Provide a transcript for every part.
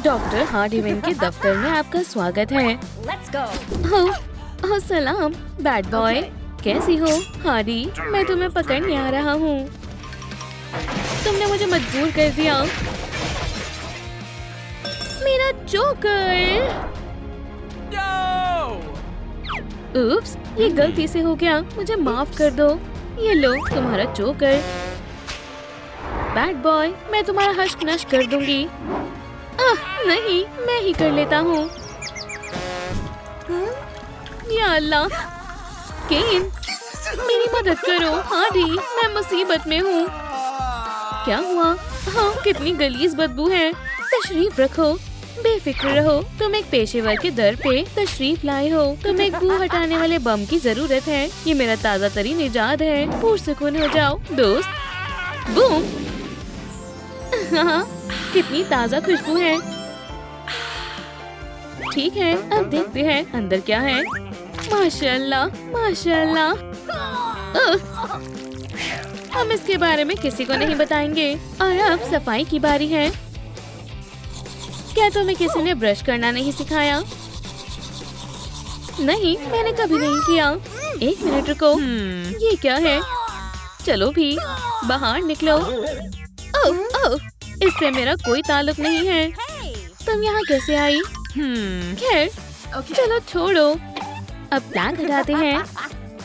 Doctor हार्डीमैन के दफ्तर में आपका स्वागत है। Let's go. ओह सलाम बैड बॉय, कैसी हो? हार्डी, मैं तुम्हें पकड़ने आ रहा हूँ। तुमने मुझे मजबूर कर दिया। मेरा जोकर। उप्स, ये गलती से हो गया, मुझे माफ कर दो। ये लो तुम्हारा जोकर। बैड बॉय, मैं तुम्हारा हश्क नश्क कर दूंगी। नहीं, मैं ही कर लेता हूँ। या अल्लाह, केन, मेरी मदद करो। हार्डी, मैं मुसीबत में हूँ। क्या हुआ? हाँ, कितनी गलीज बदबू है। तशरीफ रखो, बेफिक्र रहो। तुम एक पेशेवर के दर पे तशरीफ लाए हो। तुम्हें एक बू हटाने वाले बम की जरूरत है। ये मेरा ताज़ा तरीन इजाद है। पुरसुकून हो जाओ दोस्त। बूम। हाँ, कितनी ताज़ा खुशबू है। ठीक है, अब देखते हैं अंदर क्या है। माशाल्लाह, माशाल्लाह। हम इसके बारे में किसी को नहीं बताएंगे। और अब सफाई की बारी है। क्या तुम्हें किसी ने ब्रश करना नहीं सिखाया? नहीं, मैंने कभी नहीं किया। एक मिनट रुको। ये क्या है? चलो भी, बाहर निकलो। ओह, ओह, इससे मेरा कोई ताल्लुक नहीं है। तुम यहाँ कैसे आई? खैर, चलो छोड़ो। अब प्लान हटाते हैं।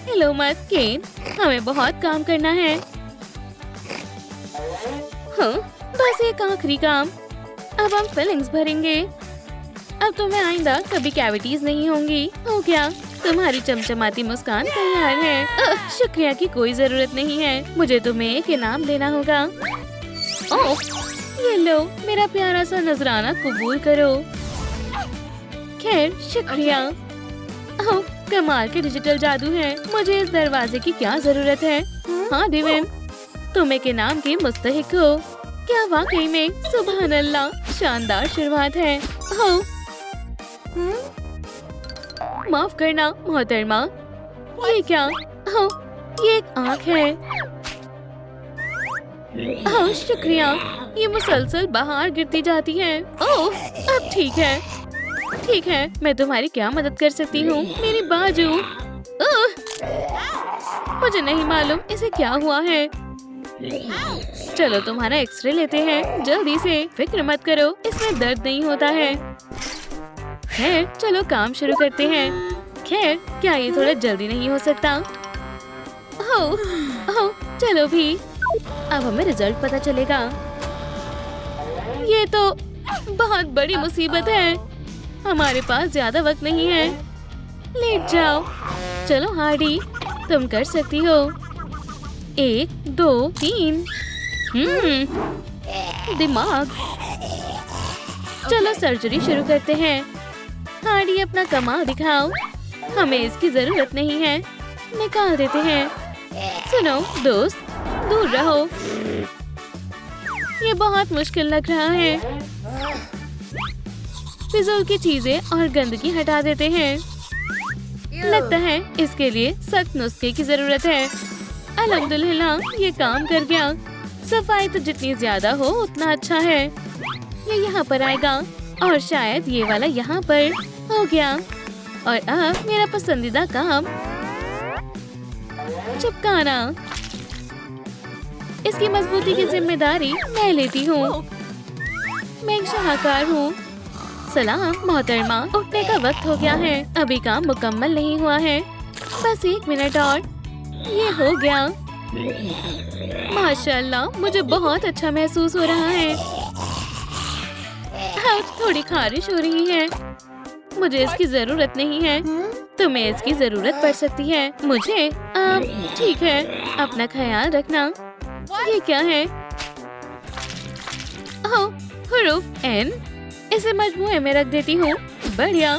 हेलो मत केन, हमें बहुत काम करना है। हाँ, बस एक आखिरी काम। अब हम फिलिंग्स भरेंगे। अब तुम्हें आइंदा कभी कैविटीज नहीं होंगी। हो गया, तुम्हारी चमचमाती मुस्कान तैयार है। शुक्रिया की कोई जरूरत नहीं है। मुझे तुम्हें एक इनाम देना होगा। ओह, ये लो, मेरा प्यारा सा नजराना कबूल करो। खैर, शुक्रिया। ओह, कमाल के डिजिटल जादू है। मुझे इस दरवाजे की क्या जरूरत है? हाँ दिविन, तुम एक इनाम की मुस्तहिक हो। क्या वाकई में? सुभान अल्लाह, शानदार शुरुआत है। ओह, माफ करना मोहतरमा। ये क्या? ओह, ये एक आँख है। ओह, शुक्रिया। ये मुसलसल बाहर गिरती जाती है। ओह, अब ठीक है। ठीक है, मैं तुम्हारी क्या मदद कर सकती हूँ? मेरी बाजू। मुझे नहीं मालूम इसे क्या हुआ है। चलो तुम्हारा एक्सरे लेते हैं जल्दी से। फिक्र मत करो, इसमें दर्द नहीं होता है। खैर, चलो काम शुरू करते हैं। खैर, क्या ये थोड़ा जल्दी नहीं हो सकता? ओह, चलो भी। अब हमें रिजल्ट पता चलेगा। ये तो बहुत बड़ी मुसीबत है। हमारे पास ज्यादा वक्त नहीं है। लेट जाओ। चलो हार्डी, तुम कर सकती हो। 1, 2, 3। दिमाग। चलो सर्जरी शुरू करते हैं। हार्डी, अपना कमाल दिखाओ। हमें इसकी जरूरत नहीं है। निकाल देते हैं। सुनो दोस्त, दूर रहो। ये बहुत मुश्किल लग रहा है। फिजूल की चीजें और गंदगी हटा देते हैं। लगता है इसके लिए सख्त नुस्खे की जरूरत है। अल्हम्दुलिल्लाह, ये काम कर गया। सफाई तो जितनी ज्यादा हो उतना अच्छा है। ये यहाँ पर आएगा और शायद ये वाला यहाँ पर। हो गया। और अब मेरा पसंदीदा काम, चिपकाना। इसकी मजबूती की जिम्मेदारी मैं लेती हूँ। मैं एक शाहकार हूँ। सलाम मोहतरमा, उठने का वक्त हो गया है। अभी काम मुकम्मल नहीं हुआ है। बस 1 मिनट और। ये हो गया। माशाल्लाह, मुझे बहुत अच्छा महसूस हो रहा है। हाँ, थोड़ी खारिश हो रही है। मुझे इसकी जरूरत नहीं है। तुम्हें इसकी जरूरत पड़ सकती है। मुझे? ठीक है, अपना ख्याल रखना। ये क्या है? ओह, हुरूफ N। इसे मजमूए में रख देती हूँ। बढ़िया।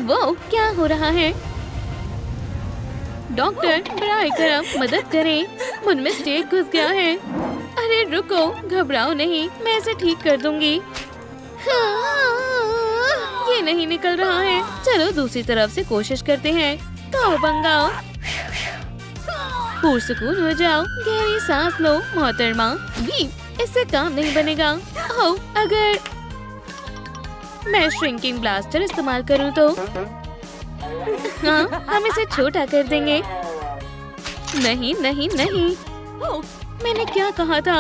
वो क्या हो रहा है? डॉक्टर, बराए करम मदद करें। मुझमें स्टेक घुस गया है। अरे रुको, घबराओ नहीं, मैं इसे ठीक कर दूंगी। ये नहीं निकल रहा है। चलो दूसरी तरफ से कोशिश करते हैं। काओबंगा। पुरसुकून हो जाओ, गहरी सांस लो मोहतरमा। भी इससे काम नहीं बनेगा। ओह, अगर मैं श्रिंकिंग ब्लास्टर इस्तेमाल करूँ तो हाँ, हम इसे छोटा कर देंगे। नहीं नहीं नहीं, मैंने क्या कहा था?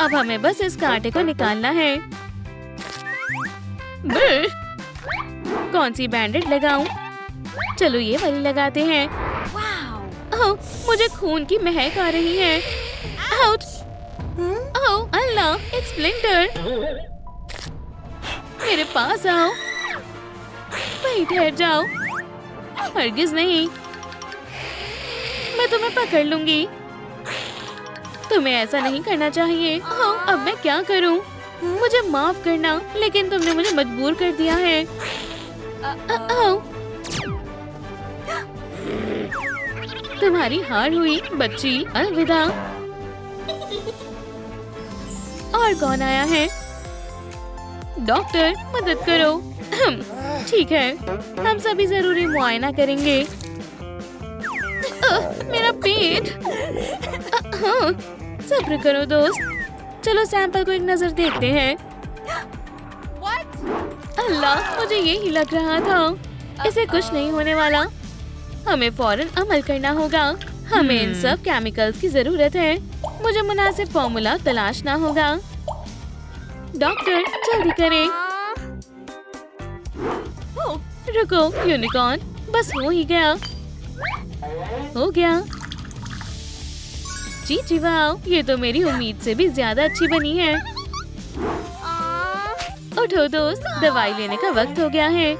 अब हमें बस इस कांटे को निकालना है। कौन सी बैंडेड लगाऊं? चलो ये वाली लगाते हैं। ओह, मुझे खून की महक आ रही है। आउच! ओह अल्लाह, एक स्प्लिंटर। मेरे पास आओ। वहीं ठहर जाओ। हरगिज नहीं, मैं तुम्हें पकड़ लूंगी। तुम्हें ऐसा नहीं करना चाहिए। ओह, अब मैं क्या करूं? मुझे माफ करना, लेकिन तुमने मुझे मजबूर कर दिया है। तुम्हारी हार हुई बच्ची, अलविदा। और कौन आया है? डॉक्टर, मदद करो। ठीक है, हम सभी जरूरी मुआयना करेंगे। मेरा पेट। सब्र करो दोस्त, चलो सैंपल को एक नजर देखते हैं। अल्लाह, मुझे यही लग रहा था। इसे कुछ नहीं होने वाला। हमें फौरन अमल करना होगा। हमें इन सब केमिकल्स की जरूरत है। मुझे मुनासिब फॉर्मूला तलाशना होगा। डॉक्टर, जल्दी करें। रुको यूनिकॉर्न, बस हो ही गया। हो गया। जी जी वाह, ये तो मेरी उम्मीद से भी ज्यादा अच्छी बनी है। उठो दोस्त, दवाई लेने का वक्त हो गया है।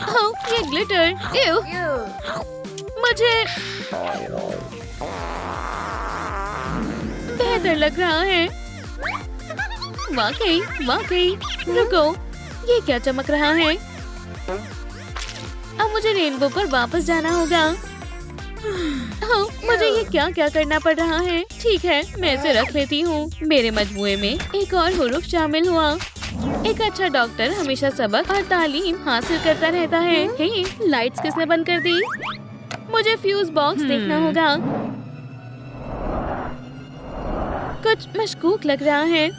ओह, ये ग्लिटर, एव, मुझे बेहतर लग रहा है। वाकई वाकई। रुको, ये क्या चमक रहा है? अब मुझे रेनबो पर वापस जाना होगा। ओह, मुझे ये क्या क्या करना पड़ रहा है। ठीक है, मैं इसे रख लेती हूँ। मेरे मजमूए में एक और हुरूफ शामिल हुआ। एक अच्छा डॉक्टर हमेशा सबक और तालीम हासिल करता रहता है। हे, लाइट्स किसने बंद कर दी? मुझे फ्यूज बॉक्स देखना होगा। कुछ मशकूक लग रहा है।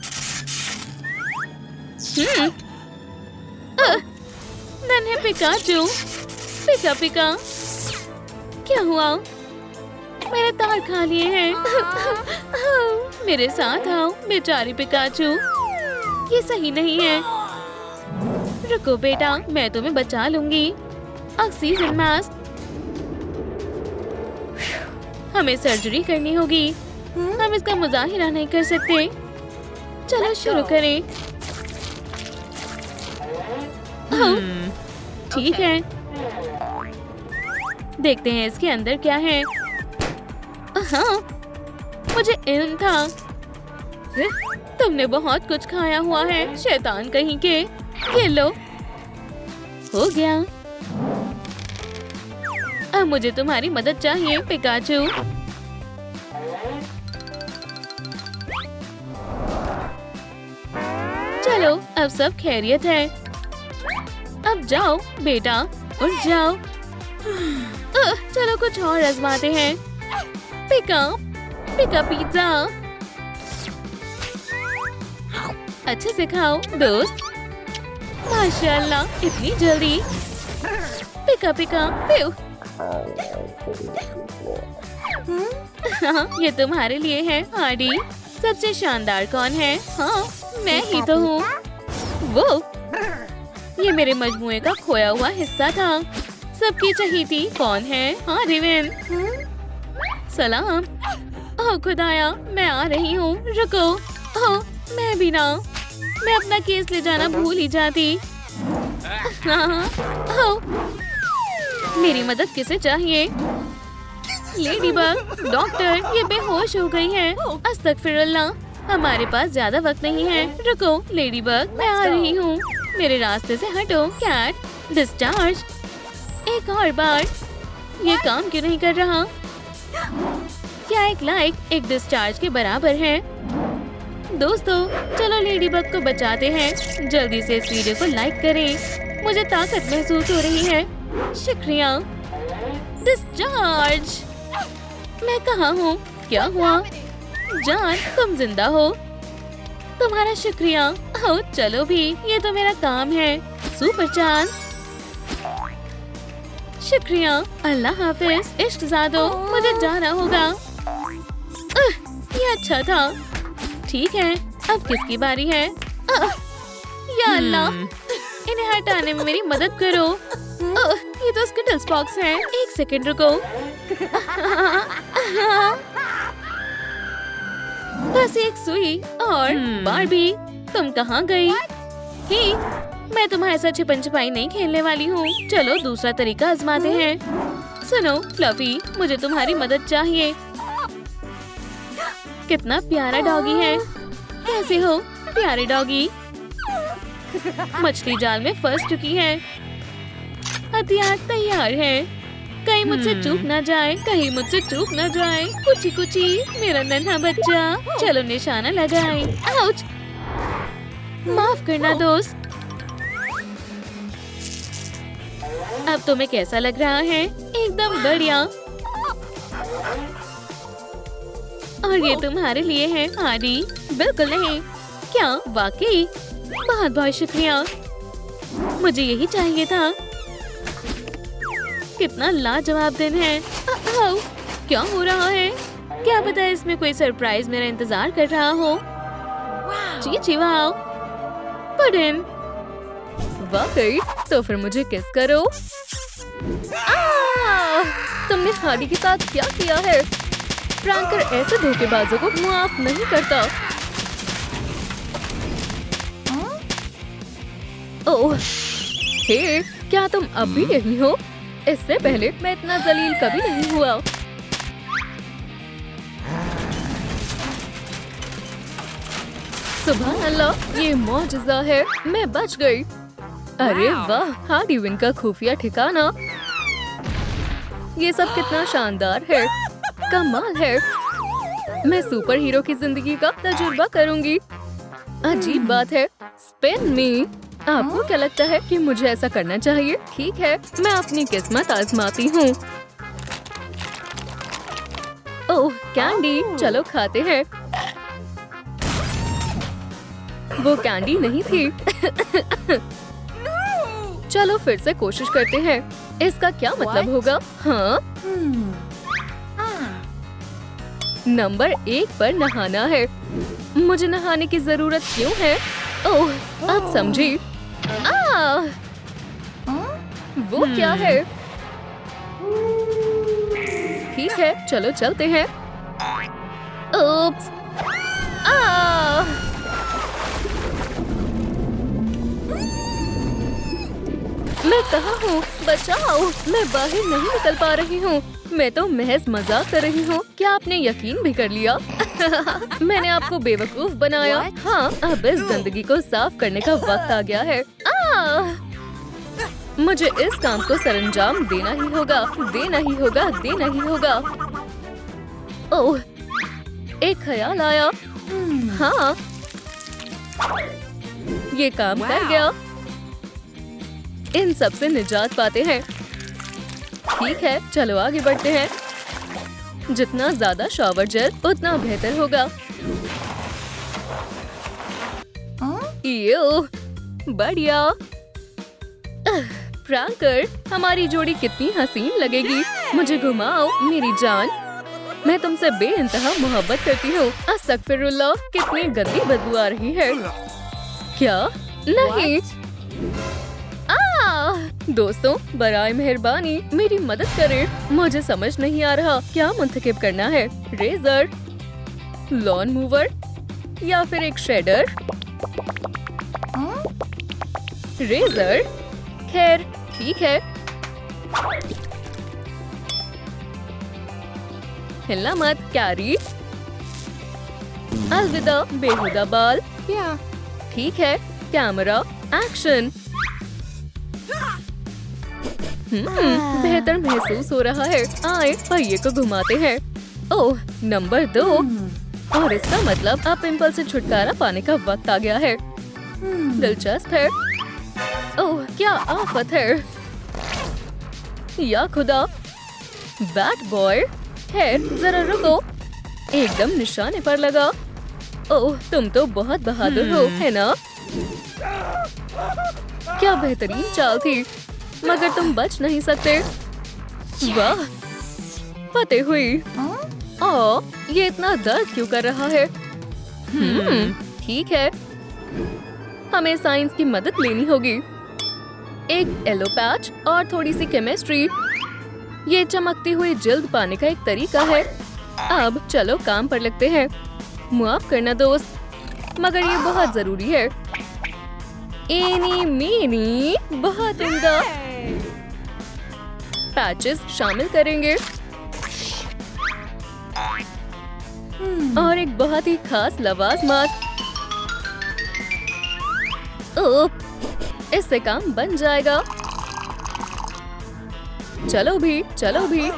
नन्हे पिकाचू, पिका पिका, क्या हुआ? मेरे तार खा लिए हैं। मेरे साथ आओ बेचारी पिकाचू, ये सही नहीं है। रुको बेटा, मैं तुम्हें बचा लूंगी। ऑक्सीजन मास्क, हमें सर्जरी करनी होगी। हम इसका मुजाहिरा नहीं कर सकते। चलो शुरू करें। ठीक है, देखते हैं इसके अंदर क्या है। हाँ, मुझे इल्म था। तुमने बहुत कुछ खाया हुआ है, शैतान कहीं के। ये लो, हो गया। अब मुझे तुम्हारी मदद चाहिए पिकाचू। चलो, अब सब खैरियत है। अब जाओ बेटा, उठ जाओ। चलो कुछ और आजमाते हैं। पिका पिका पिज्जा। अच्छे से खाओ दोस्त। माशाल्लाह, इतनी जल्दी। पिका पिका प्यू। हाँ, ये तुम्हारे लिए है हार्डी। सबसे शानदार कौन है? हाँ, मैं ही तो हूँ। वो ये मेरे मजमूए का खोया हुआ हिस्सा था। सबकी चहीती कौन है? हाँ, रिवेन। सलाम। ओह खुदाया, मैं आ रही हूँ। रुको। ओह, मैं भी ना। मैं अपना केस ले जाना भूल ही जाती। ओह, मेरी मदद किसे चाहिए? लेडीबग, डॉक्टर, ये बेहोश हो गई है। अस्तगफिरुल्लाह, हमारे पास ज्यादा वक्त नहीं है। रुको लेडीबग, मैं आ रही हूँ। मेरे रास्ते से हटो। Cut, discharge. एक और बार। ये काम क्यों नहीं कर रहा? क्या एक लाइक एक डिस्चार्ज के बराबर है? दोस्तों, चलो लेडीबग को बचाते हैं। जल्दी से इस वीडियो को लाइक करें। मुझे ताकत महसूस हो रही है। शुक्रिया। डिस्चार्ज। मैं कहाँ हूँ? क्या हुआ? जान, तुम जिंदा हो। तुम्हारा शुक्रिया। ओह चलो भी, ये तो मेरा काम है। Super chance. शुक्रिया। अल्लाह हाफिज। इश्क ज़ादो, मुझे जाना होगा। ये अच्छा था। ठीक है, अब किसकी बारी है? या अल्लाह, इन्हें हटाने में मेरी मदद करो। ये तो स्किटल्स बॉक्स है। एक सेकंड रुको। बस एक सुई और बारबी, तुम कहाँ गई? ही, मैं तुम्हारे साथ छिपन छिपाई नहीं खेलने वाली हूँ। चलो दूसरा तरीका आजमाते हैं। सुनो फ्लफी, मुझे तुम्हारी मदद चाहिए। कितना प्यारा डॉगी है। कैसे हो प्यारे डॉगी? मछली जाल में फंस चुकी है। हथियार तैयार है। कहीं मुझसे चूक ना जाए, कहीं मुझसे चूक ना जाए। कुची कुची, मेरा नन्हा बच्चा। चलो निशाना लगाए। आउच! माफ करना दोस्त। अब तुम्हें कैसा लग रहा है? एकदम बढ़िया। और ये तुम्हारे लिए है आदि। बिल्कुल नहीं। क्या वाकई? बहुत बहुत शुक्रिया, मुझे यही चाहिए था। कितना लाजवाब दिन है। क्या हो रहा है? क्या पता इसमें कोई सरप्राइज मेरा इंतजार कर रहा हो। जी जी वाओ, पुडिन। वाकई? तो फिर मुझे किस करो। तुमने हादी के साथ क्या किया है? फ्रैंकर ऐसे धोखेबाजों को माफ नहीं करता। ओह, हे, क्या तुम अब भी यही हो? इससे पहले मैं इतना जलील कभी नहीं हुआ। सुभान अल्लाह, ये मौजज़ा है। मैं बच गई। अरे वाह, हादी विन का खुफिया ठिकाना। ये सब कितना शानदार है। कमाल है। मैं सुपर हीरो की जिंदगी का तजुर्बा करूंगी। अजीब बात है। Spin me. आपको क्या लगता है कि मुझे ऐसा करना चाहिए? ठीक है, मैं अपनी किस्मत आजमाती हूँ। ओह कैंडी, चलो खाते हैं। वो कैंडी नहीं थी। चलो फिर से कोशिश करते हैं। इसका क्या मतलब होगा? हाँ, नंबर 1 पर नहाना है। मुझे नहाने की जरूरत क्यों है? ओह, अब समझी। वो क्या है? ठीक है, चलो चलते हैं। ओप्स! मैं कहाँ हूँ? बचाओ! मैं बाहर नहीं निकल पा रही हूँ। मैं तो महज मजाक कर रही हूँ। क्या आपने यकीन भी कर लिया? मैंने आपको बेवकूफ बनाया। हाँ, अब इस गंदगी को साफ करने का वक्त आ गया है। मुझे इस काम को सरंजाम देना ही होगा, देना ही होगा, देना ही होगा। ओह, एक ख्याल आया। हाँ, ये काम कर गया। इन सब से निजात पाते हैं। ठीक है, चलो आगे बढ़ते हैं। जितना ज्यादा शॉवर जेल उतना बेहतर होगा। यो, बढ़िया। फ्रैंकर, हमारी जोड़ी कितनी हसीन लगेगी। मुझे घुमाओ मेरी जान। मैं तुमसे बेइंतहा मोहब्बत करती हूँ। अस्तगफिरुल्लाह, कितनी गंदी बदबू आ रही है। क्या? नहीं। दोस्तों, बराए मेहरबानी मेरी मदद करें। मुझे समझ नहीं आ रहा क्या मुंतखब करना है। रेजर, लॉन मूवर या फिर एक श्रेडर। रेजर, खैर ठीक है। हिलना मत कैरी। अलविदा बेहुदा बाल। ठीक है, कैमरा एक्शन। बेहतर महसूस हो रहा है। आए पहिए को घुमाते हैं। ओह, नंबर 2। और इसका मतलब अब पिंपल से छुटकारा पाने का वक्त आ गया है। दिलचस्प है। ओह, क्या आफत है। या खुदा। बैट बॉय, खैर जरा रुको। एकदम निशाने पर लगा। ओह, तुम तो बहुत बहादुर हो, है ना? क्या बेहतरीन चाल थी, मगर तुम बच नहीं सकते। वाह, फतेह हुई। ओह, ये इतना दर्द क्यों कर रहा है? ठीक है, हमें साइंस की मदद लेनी होगी। एक येलो पैच और थोड़ी सी केमिस्ट्री। ये चमकती हुई जल्द पाने का एक तरीका है। अब चलो काम पर लगते हैं। माफ करना दोस्त, मगर ये बहुत जरूरी है। एनी मीनी, बहुत उम्दा। पैचेस शामिल करेंगे और एक बहुत ही खास लवाजमात। ओह, इससे काम बन जाएगा। चलो भी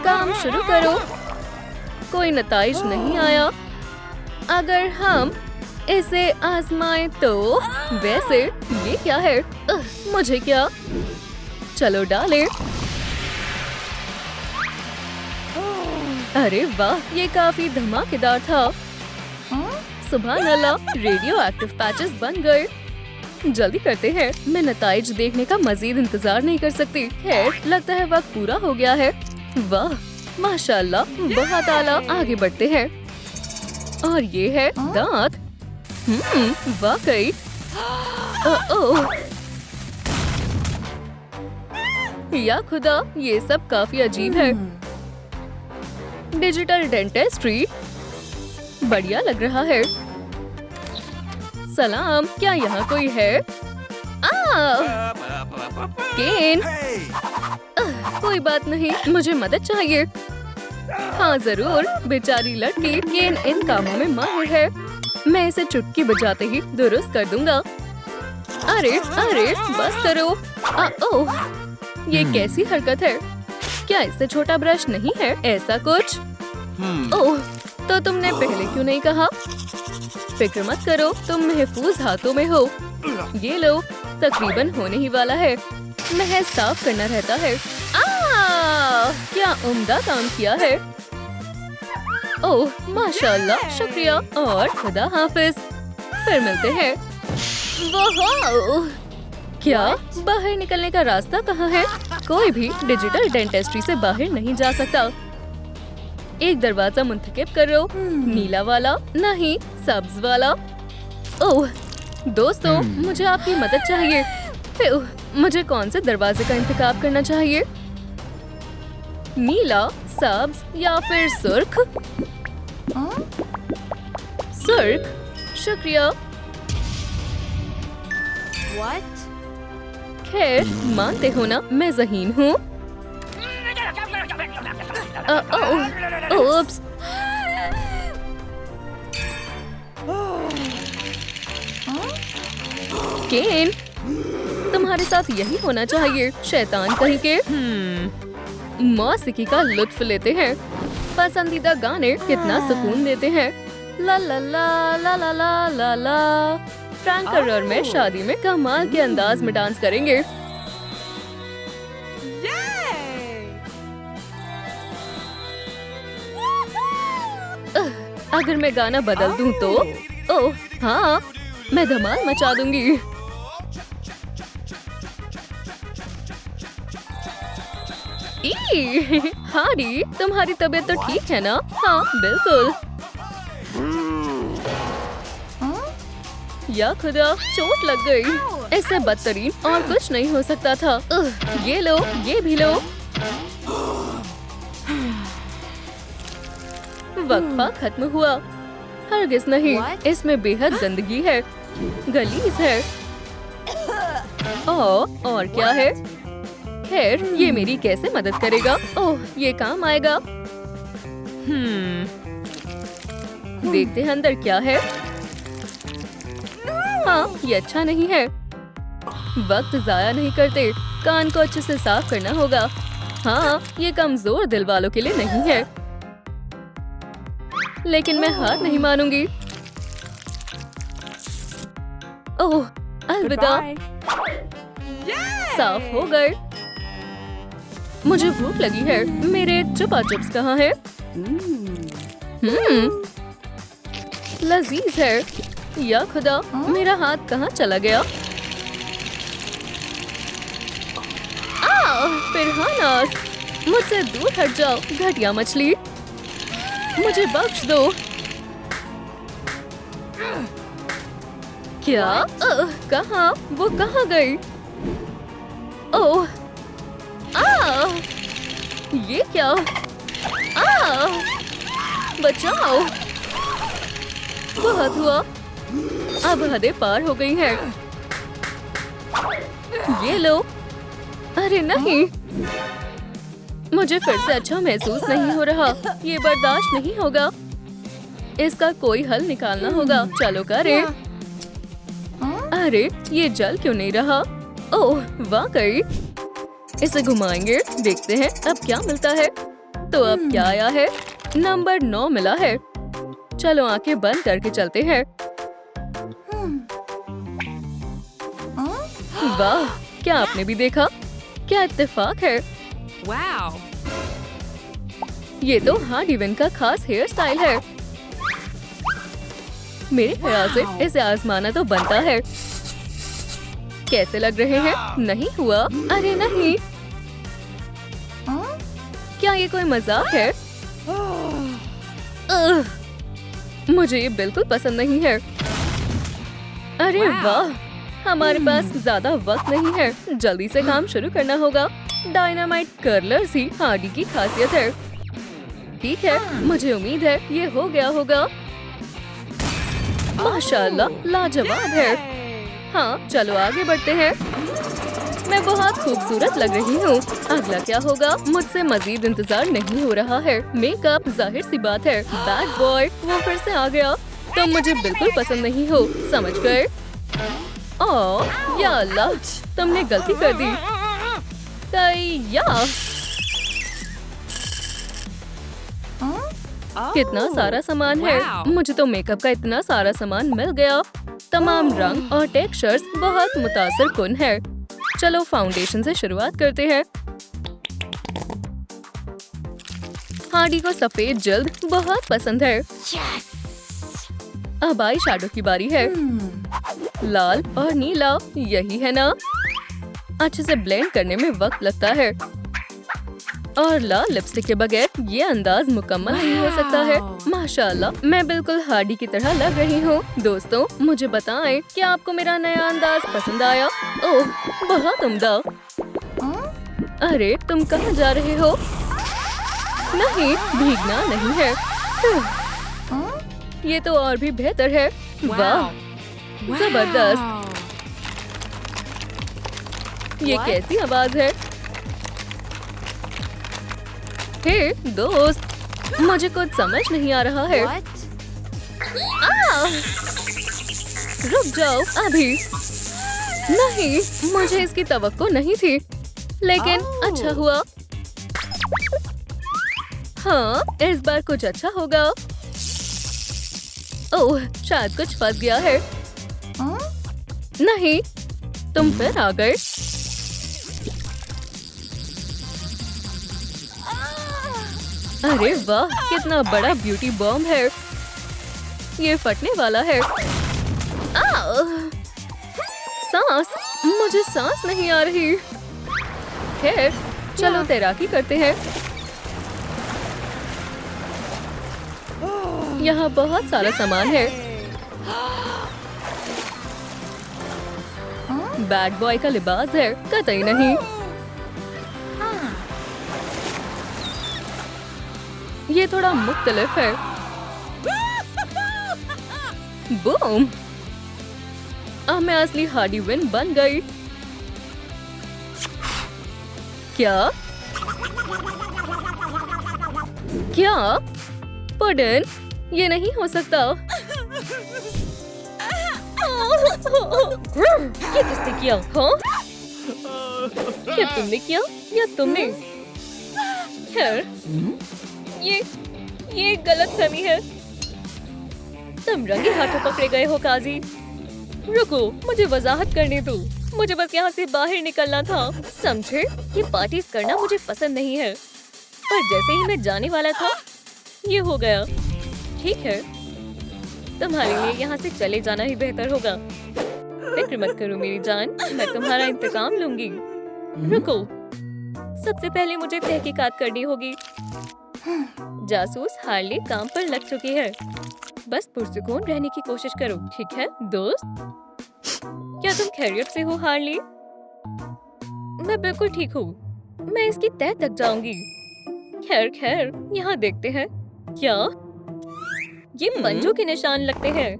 काम शुरू करो। कोई नताइज नहीं आया। अगर हम इसे आजमाएं तो। वैसे ये क्या है? मुझे क्या? चलो डालें। अरे वाह, ये काफी धमाकेदार था। सुभान अल्लाह, रेडियो एक्टिव पैचेस बन गए। जल्दी करते हैं, मैं नताइज देखने का मजीद इंतजार नहीं कर सकती। खैर, लगता है वक्त पूरा हो गया है। वाह, माशाल्लाह, बहुत आला। आगे बढ़ते हैं। और ये है दांत। वाकई। ओह, या खुदा, ये सब काफी अजीब है। डिजिटल डेंटिस्ट्री बढ़िया लग रहा है। सलाम, क्या यहाँ कोई है? केन, कोई बात नहीं, मुझे मदद चाहिए। हाँ जरूर, बेचारी लड़की। केन इन कामों में माहिर है। मैं इसे चुटकी बजाते ही दुरुस्त कर दूंगा। अरे बस करो। ओह, ये कैसी हरकत है? क्या इससे छोटा ब्रश नहीं है? ऐसा कुछ? ओह, तो तुमने पहले क्यों नहीं कहा? फिक्र मत करो, तुम महफूज हाथों में हो। ये लो, तकरीबन होने ही वाला है। महज साफ करना रहता है। क्या उम्दा काम किया है। ओह, माशाल्लाह, शुक्रिया और खुदा हाफिज। फिर मिलते हैं। वाह, क्या बाहर निकलने का रास्ता कहाँ है? कोई भी डिजिटल डेंटिस्ट्री से बाहर नहीं जा सकता। एक दरवाजा मुंतखब करो। नीला वाला नहीं, सब्ज वाला। ओह दोस्तों, मुझे आपकी मदद चाहिए। मुझे कौन से दरवाजे का इंतखाब करना चाहिए? नीला, सब्ज या फिर सुर्ख? सुर्ख, शुक्रिया। खैर, मानते हो ना, मैं ज़हीन हूँ। ओप्स। केन, तुम्हारे साथ यही होना चाहिए। शैतान कहीं के। मौसीकी का लुत्फ लेते हैं। पसंदीदा गाने कितना सुकून देते हैं। ला ला ला ला ला ला ला ला। फ्रैंकर और मैं शादी में कमाल के अंदाज में डांस करेंगे। अगर मैं गाना बदल दूं तो? ओह हाँ, मैं धमाल मचा दूंगी। हाडी, तुम्हारी तबीयत तो ठीक है ना? हाँ बिल्कुल। या खुदा, चोट लग गई। इससे बदतरीन और कुछ नहीं हो सकता था। ये लो, ये भी लो। वक्फा खत्म हुआ। हरगिज नहीं, इसमें बेहद गंदगी है, गलीज है। और क्या है? खैर, ये मेरी कैसे मदद करेगा? ओह, ये काम आएगा। देखते हैं अंदर क्या है। हाँ, ये अच्छा नहीं है। वक्त जाया नहीं करते, कान को अच्छे से साफ करना होगा। हाँ, ये कमजोर दिल वालों के लिए नहीं है। लेकिन मैं हार नहीं मानूंगी। ओह, अलविदा। साफ हो गए। मुझे भूख लगी है। मेरे चुपा चिप्स कहाँ है? लजीज है। या खुदा, मेरा हाथ कहाँ चला गया? पिरहानास, मुझसे दूर हट जाओ घटिया मछली। मुझे बख्श दो। क्या? कहाँ? वो कहाँ गई? ओह, ये क्या? बचाओ! बहुत हुआ। अब हदें पार हो गई हैं। ये लो। अरे नहीं, मुझे फिर से अच्छा महसूस नहीं हो रहा। ये बर्दाश्त नहीं होगा। इसका कोई हल निकालना होगा। चलो करें। अरे ये जल क्यों नहीं रहा? ओह वाकई, इसे घुमाएंगे, देखते हैं अब क्या मिलता है। तो अब क्या आया है? नंबर 9 मिला है। चलो आंखें बंद करके चलते हैं। वाह, क्या आपने भी देखा? क्या इत्तेफाक है। Wow. ये तो हार्डी विन का खास हेयर स्टाइल है। मेरे ख्याल से इसे आजमाना तो बनता है। कैसे लग रहे हैं? नहीं हुआ? अरे नहीं, क्या ये कोई मजाक है? मुझे ये बिल्कुल पसंद नहीं है। अरे वाह, हमारे पास ज्यादा वक्त नहीं है। जल्दी से काम शुरू करना होगा। डायनामाइट कर्लर्स ही हार्डी की खासियत है। ठीक है, मुझे उम्मीद है ये हो गया होगा। माशाल्लाह, लाजवाब है। हाँ, चलो आगे बढ़ते हैं। मैं बहुत खूबसूरत लग रही हूँ। अगला क्या होगा? मुझसे मजीद इंतजार नहीं हो रहा है। मेकअप जाहिर सी बात है। बैड बॉय वो फिर से आ गया। तुम मुझे बिल्कुल पसंद नहीं हो, समझ गए? ओह या अल्लाह, तुमने गलती कर दी। कितना सारा सामान है। मुझे तो मेकअप का इतना सारा सामान मिल गया। तमाम रंग और टेक्सचर्स बहुत मुतासिर कुन है। चलो फाउंडेशन से शुरुआत करते हैं। हार्डी को सफेद जल्द बहुत पसंद है। अब आई शैडो की बारी है। लाल और नीला, यही है ना? अच्छे से ब्लेंड करने में वक्त लगता है। और लाल लिपस्टिक के बगैर ये अंदाज मुकम्मल नहीं हो सकता है। माशाल्लाह, मैं बिल्कुल हार्डी की तरह लग रही हूँ। दोस्तों, मुझे बताएं, क्या आपको मेरा नया अंदाज पसंद आया? ओह, बहुत उम्दा। अरे तुम कहाँ जा रहे हो? नहीं, भीगना नहीं है। ये तो और भी बेहतर है। वाह, जबरदस्त। ये कैसी आवाज है? हे दोस्त, मुझे कुछ समझ नहीं आ रहा है। रुक जाओ अभी। नहीं, मुझे इसकी तवक्को नहीं थी, लेकिन अच्छा हुआ। हाँ, इस बार कुछ अच्छा होगा। ओह, शायद कुछ फंस गया है। नहीं, तुम फिर आ गए। अरे वाह, कितना बड़ा ब्यूटी बॉम्ब है। ये फटने वाला है। सांस, मुझे सांस नहीं आ रही। खैर, चलो तैराकी करते हैं। यहाँ बहुत सारा सामान है। बैड बॉय का लिबास है, कतई नहीं। ये थोड़ा मुख्तलिफ है। बूम! अब मैं असली हार्डी विन बन गई। क्या? क्या? पुडिन, ये नहीं हो सकता। ये किसने किया? हाँ? क्या तुमने किया या तुमने? खैर, ये गलतफहमी है। तुम रंगे हाथों पकड़े गए हो काजी। रुको, मुझे वजाहत करने दो। मुझे बस यहाँ से बाहर निकलना था, समझे? ये पार्टीज करना मुझे पसंद नहीं है। पर जैसे ही मैं जाने वाला था, ये हो गया। ठीक है, तुम्हारे लिए यहाँ से चले जाना ही बेहतर होगा। फिक्र मत करो मेरी जान, मैं तुम्हारा इंतकाम लूंगी। रुको, सबसे पहले मुझे तहकीकात करनी होगी। जासूस हार्ली काम पर लग चुकी है। बस पुरसुकून रहने की कोशिश करो, ठीक है दोस्त? क्या तुम खैरियत से हो हार्ली? मैं बिल्कुल ठीक हूँ। मैं इसकी तह तक जाऊंगी। खैर खैर, यहाँ देखते हैं। क्या ये पंजों के निशान लगते हैं?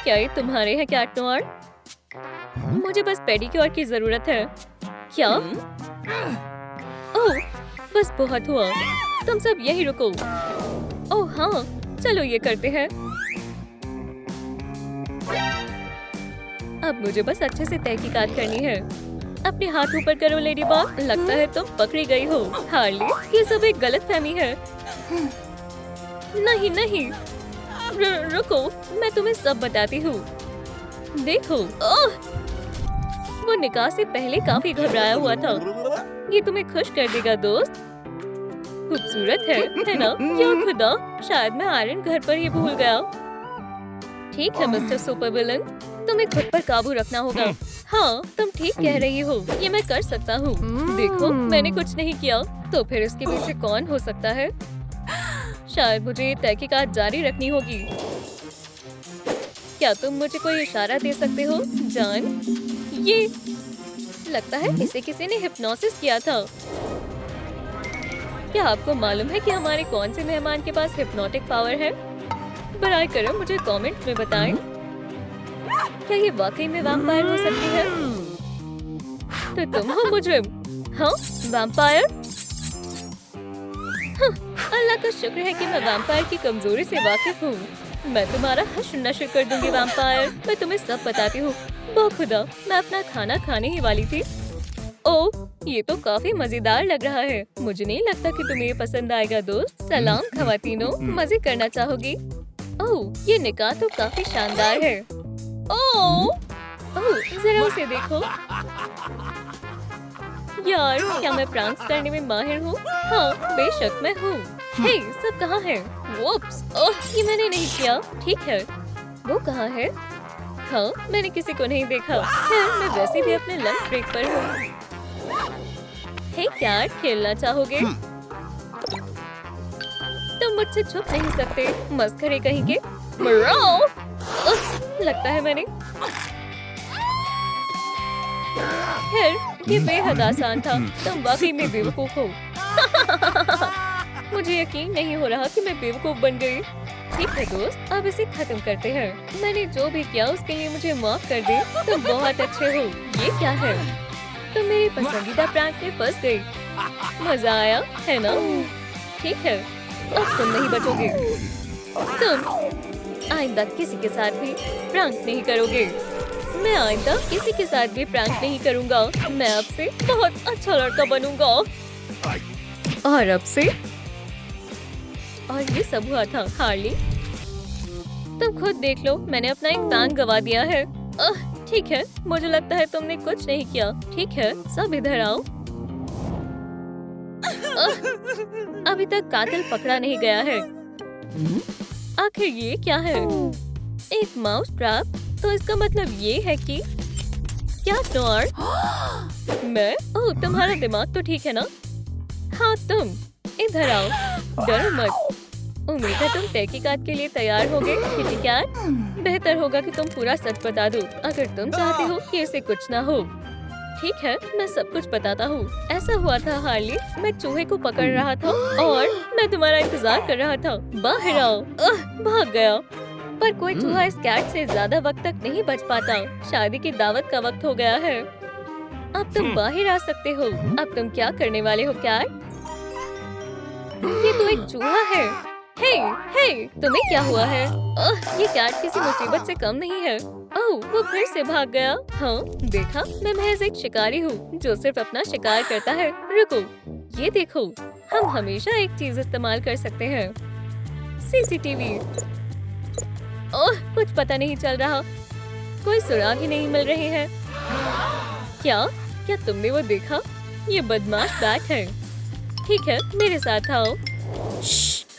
क्या ये तुम्हारे हैं कैट नोयर? मुझे बस पेडिक्योर की जरूरत है। क्या? ओह, बस बहुत हुआ। तुम सब यही रुको। ओह हाँ, चलो ये करते हैं। अब मुझे बस अच्छे से तहकीकात करनी है। अपने हाथ ऊपर करो लेडी बॉग। लगता है तुम पकड़ी गई हो। हार्ली, ये सब एक गलतफहमी है। नहीं नहीं, रुको, मैं तुम्हें सब बताती हूँ। देखो, वो निकाह से पहले काफी घबराया हुआ था। ये तुम्हें खुश कर देगा दोस्त। खूबसूरत है ना? या खुदा, शायद मैं आयरन घर पर ही भूल गया। ठीक है मिस्टर सुपर विलन, तुम्हें खुद पर काबू रखना होगा। हाँ, तुम ठीक कह रही हो, ये मैं कर सकता हूँ। देखो, मैंने कुछ नहीं किया, तो फिर इसके पीछे कौन हो सकता है? शायद मुझे ये तहकीकात जारी रखनी होगी। क्या तुम मुझे कोई इशारा दे सकते हो जान? ये लगता है इसे किसी ने हिप्नोसिस किया था। क्या आपको मालूम है कि हमारे कौन से मेहमान के पास हिप्नोटिक पावर है? बराए करम मुझे कमेंट में बताएं। क्या ये वाकई में वैम्पायर हो सकती है? तो तुम हो मुजरिम? हाँ, वैम्पायर? हाँ, अल्लाह का शुक्र है कि मैं वैम्पायर की कमजोरी से वाकिफ हूँ। मैं तुम्हारा हश्र नश्र कर दूंगी वैम्पायर। मैं तुम्हें सब बताती हूँ। खुदा, मैं अपना खाना खाने ही वाली थी। ओह, ये तो काफी मजेदार लग रहा है। मुझे नहीं लगता कि तुम्हें ये पसंद आएगा दोस्त। सलाम खवातीनो, मजे करना चाहोगी? ओह, ये निकाह तो काफी शानदार है। ओह, जरा उसे देखो। यार, क्या मैं प्रांक्स करने में माहिर हूँ? हाँ, बेशक मैं हूँ। हे, सब कहाँ हैं? वुप्स, ओह, ये मैंने नहीं किया। ठीक है, वो कहाँ है? हाँ, मैंने किसी को नहीं देखा। मैं वैसे भी अपने लंच ब्रेक पर हूँ। हे कैट, खेलना चाहोगे? तुम मुझसे छुप नहीं सकते, मस्खरे कहेंगे। मराओ! लगता है मैंने। खैर, ये बेहद आसान था। तुम वाकई में बेवकूफ हो। मुझे यकीन नहीं हो रहा कि मैं बेवकूफ बन गई। ठीक है दोस्त, अब इसे खत्म करते हैं। मैंने जो भी किया उसके लिए मुझे माफ कर दे। तुम बहुत अच्छे हो। ये क्या है? तुम मेरी पसंदीदा प्रैंक में फंस गई। मजा आया है ना? ठीक है, अब तुम नहीं बचोगे। तुम आइंदा किसी के साथ भी प्रैंक नहीं करोगे। मैं आइंदा किसी के साथ भी प्रैंक नहीं करूँगा। मैं अब से बहुत अच्छा लड़का बनूंगा। और अब से और ये सब हुआ था हार्ली। तुम खुद देख लो, मैंने अपना एक टांग गवा दिया है। ठीक है, मुझे लगता है तुमने कुछ नहीं किया। ठीक है, सब इधर आओ। अभी तक कातिल पकड़ा नहीं गया है। आखिर ये क्या है? एक माउस ट्रैप? तो इसका मतलब ये है कि क्या नॉर? मैं? ओह, तुम्हारा दिमाग तो ठीक है ना? हाँ, तुम इधर आओ। डरो मत। उम्मीद है तुम तहकीकात के लिए तैयार होगे। किटी कैट, बेहतर होगा कि तुम पूरा सच बता दो अगर तुम चाहते हो कि इसे कुछ ना हो। ठीक है, मैं सब कुछ बताता हूँ। ऐसा हुआ था हार्ली, मैं चूहे को पकड़ रहा था और मैं तुम्हारा इंतजार कर रहा था। बाहर आओ। भाग गया। पर कोई चूहा इस कैट से ज्यादा वक्त तक नहीं बच पाता। शादी की दावत का वक्त हो गया है। अब तुम बाहर आ सकते हो। अब तुम क्या करने वाले हो कैट? ये तो एक चूहा है। हे, तुम्हें क्या हुआ है? ये कैट किसी मुसीबत से कम नहीं है। ओह, वो फिर से भाग गया। हाँ, देखा, मैं महज एक शिकारी हूँ जो सिर्फ अपना शिकार करता है। रुको, ये देखो, हम हमेशा एक चीज इस्तेमाल कर सकते हैं। सीसीटीवी। ओह, कुछ पता नहीं चल रहा। कोई सुराग ही नहीं मिल रहे हैं। क्या तुमने वो देखा? ये बदमाश बैट है। ठीक है, मेरे साथ आओ।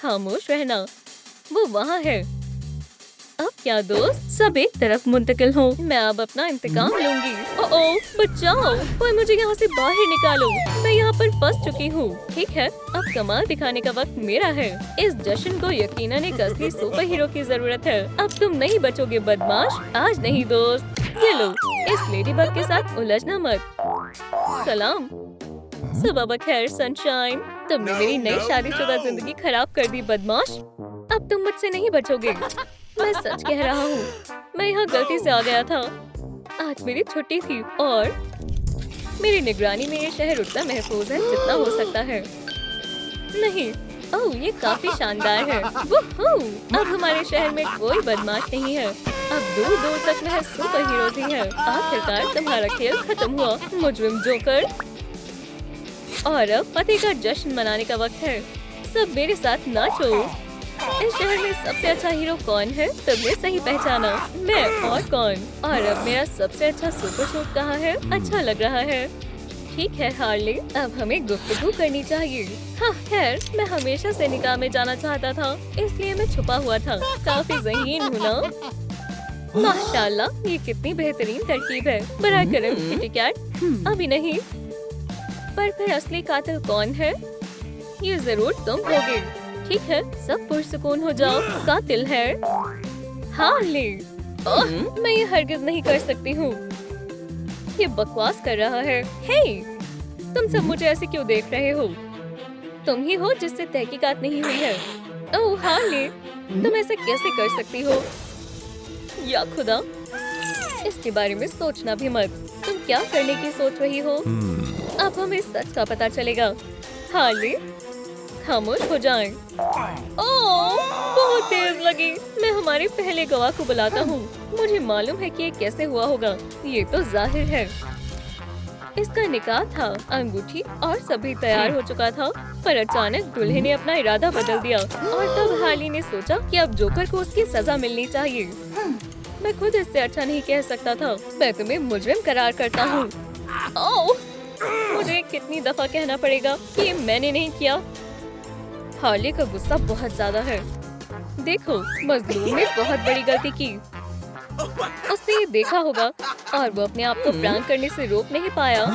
खामोश रहना। वो वहाँ है। अब क्या दोस्त, सब एक तरफ मुंतकिल हो। मैं अब अपना इंतकाम लूंगी। ओह, बचाओ, कोई मुझे यहाँ से बाहर निकालो। मैं यहाँ पर फंस चुकी हूँ। ठीक है, अब कमाल दिखाने का वक्त मेरा है। इस जश्न को यकीनन एक असली सुपर हीरो की जरूरत है। अब तुम नहीं बचोगे बदमाश, आज नहीं दोस्त। ये लो, इस लेडीबग के साथ उलझना मत। सलाम। सुबह बखैर सनशाइन। तुमने मेरी नई शादीशुदा जिंदगी खराब कर दी बदमाश। अब तुम मुझसे नहीं बचोगे। मैं सच कह रहा हूँ, मैं यहाँ गलती से आ गया था। आज मेरी छुट्टी थी और मेरी निगरानी में ये शहर उतना महफूज है जितना हो सकता है। नहीं, ओह ये काफी शानदार है। वूहू! अब हमारे शहर में कोई बदमाश नहीं है। अब दूर दूर तक महज सुपर हीरोज ही है। आखिरकार तुम्हारा खेल खत्म हुआ, मुजरिम जोकर। और अब पति का जश्न मनाने का वक्त है। सब मेरे साथ नाचो। इस शहर में सबसे अच्छा हीरो कौन है? तुमने सही पहचाना, मैं और कौन। और अब मेरा सबसे अच्छा सुपर सूट कहाँ है? अच्छा लग रहा है। ठीक है हार्ली, अब हमें गुफ्तगू करनी चाहिए। हाँ खैर, मैं हमेशा से निकाह में जाना चाहता था, इसलिए मैं छुपा हुआ था। काफी ज़हीन हूँ ना? माशाल्लाह, ये कितनी बेहतरीन तरकीब है। बराए करम किटी कैट। अभी नहीं, पर फिर असली कातिल कौन है? ये जरूर तुम होगे। ठीक है, सब पुरसुकून हो जाओ। कातिल है हार्ली। ओह, मैं ये हरगिज नहीं कर सकती हूँ। ये बकवास कर रहा है। हे, तुम सब मुझे ऐसे क्यों देख रहे हो? तुम ही हो जिससे तहकीकात नहीं हुई है। ओह हार्ली, तुम ऐसा कैसे कर सकती हो? या खुदा, इसके बारे में सोचना भी मत। तुम क्या करने की सोच रही हो? अब हमें सच का पता चलेगा। हार्ली, खामोश हो जाएं। ओह, बहुत तेज लगी। मैं हमारे पहले गवाह को बुलाता हूँ। मुझे मालूम है कि ये कैसे हुआ होगा। ये तो जाहिर है। इसका निकाह था, अंगूठी और सभी तैयार हो चुका था, पर अचानक दूल्हे ने अपना इरादा बदल दिया और तब हार्ली ने सोचा कि अब जोकर को उसकी सजा मिलनी चाहिए। मैं खुद इससे अच्छा नहीं कह सकता था। मैं तुम्हें मुजरिम करार करता हूँ। ओह, मुझे कितनी दफा कहना पड़ेगा कि ये मैंने नहीं किया। हार्ली का गुस्सा बहुत ज्यादा है। देखो, मजलूम ने बहुत बड़ी गलती की। उसने ये देखा होगा और वो अपने आप को प्रैंक करने से रोक नहीं पाया।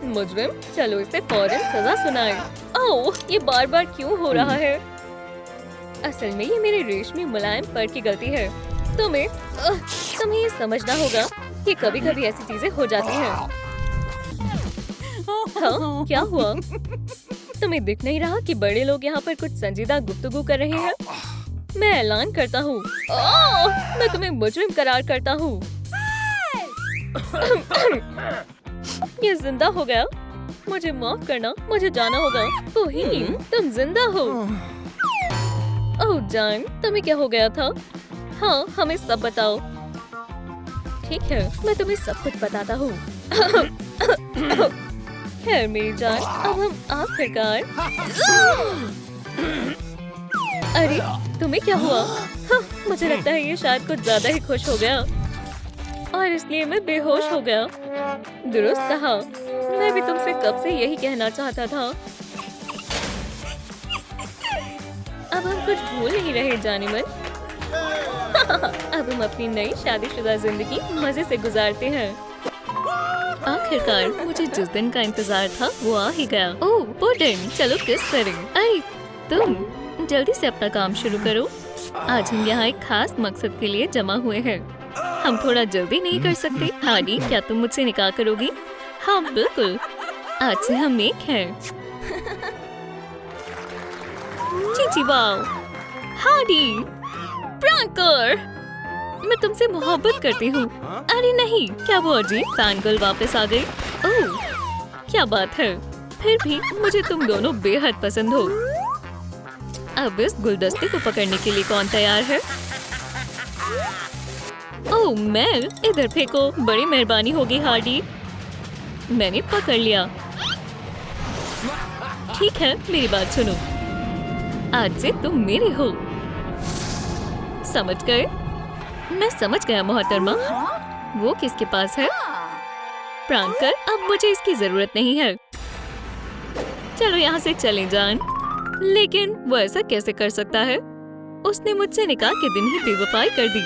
मुजरिम, चलो इसे फौरन सजा सुनाए। ओह, ये बार बार क्यों हो रहा है? असल में ये मेरे रेशमी मुलायम फर की गलती है। तुम्हें ये समझना होगा कि कभी कभी ऐसी चीजें हो जाती हैं। हाँ, क्या हुआ? तुम्हें दिख नहीं रहा कि बड़े लोग यहाँ पर कुछ संजीदा गुफ्तगू कर रहे हैं? मैं ऐलान करता हूँ, मैं तुम्हें मुजरिम करार करता हूँ। ये जिंदा हो गया। मुझे माफ करना, मुझे जाना होगा। तौहीन, तुम जिंदा हो। ओह जान, तुम्हें क्या हो गया था? हाँ, हमें सब बताओ। ठीक है, मैं तुम्हें सब कुछ बताता हूँ। खैर मेरी जान, अब हम आखिरकार। अरे, तुम्हें क्या हुआ? हाँ, मुझे लगता है ये शायद कुछ ज्यादा ही खुश हो गया और इसलिए मैं बेहोश हो गया। दुरुस्त कहा, मैं भी तुमसे कब से यही कहना चाहता था। अब हम कुछ भूल नहीं रहे जाने मन। अब हम अपनी नई शादीशुदा जिंदगी मजे से गुजारते हैं। आखिरकार मुझे जिस दिन का इंतजार था वो आ ही गया। ओह पुडिंग, चलो किस करें। अरे तुम जल्दी से अपना काम शुरू करो। आज हम यहाँ एक खास मकसद के लिए जमा हुए हैं। हम थोड़ा जल्दी नहीं कर सकते? हार्डी, क्या तुम मुझसे निकाह करोगी? हाँ बिल्कुल, आज से हम एक हैं। चीची वाओ, हार्डी, प्रैंकर, मैं तुमसे मोहब्बत करती हूँ। अरे नहीं, क्या वो अजीब फैन गर्ल वापस आ गई? ओह, क्या बात है। फिर भी मुझे तुम दोनों बेहद पसंद हो। अब इस गुलदस्ते को पकड़ने के लिए कौन तैयार है? ओह मेल, इधर फेंको। बड़ी मेहरबानी होगी हार्डी। मैंने पकड़ लिया। ठीक है, मेरी बात सुनो। आज से तुम मेरे हो। समझ गए? मैं समझ गया मोहतरमा। वो किसके पास है? प्रैंकर, अब मुझे इसकी जरूरत नहीं है। चलो यहाँ से चले जान। लेकिन वो ऐसा कैसे कर सकता है? उसने मुझसे निकाह के दिन ही बेवफाई कर दी।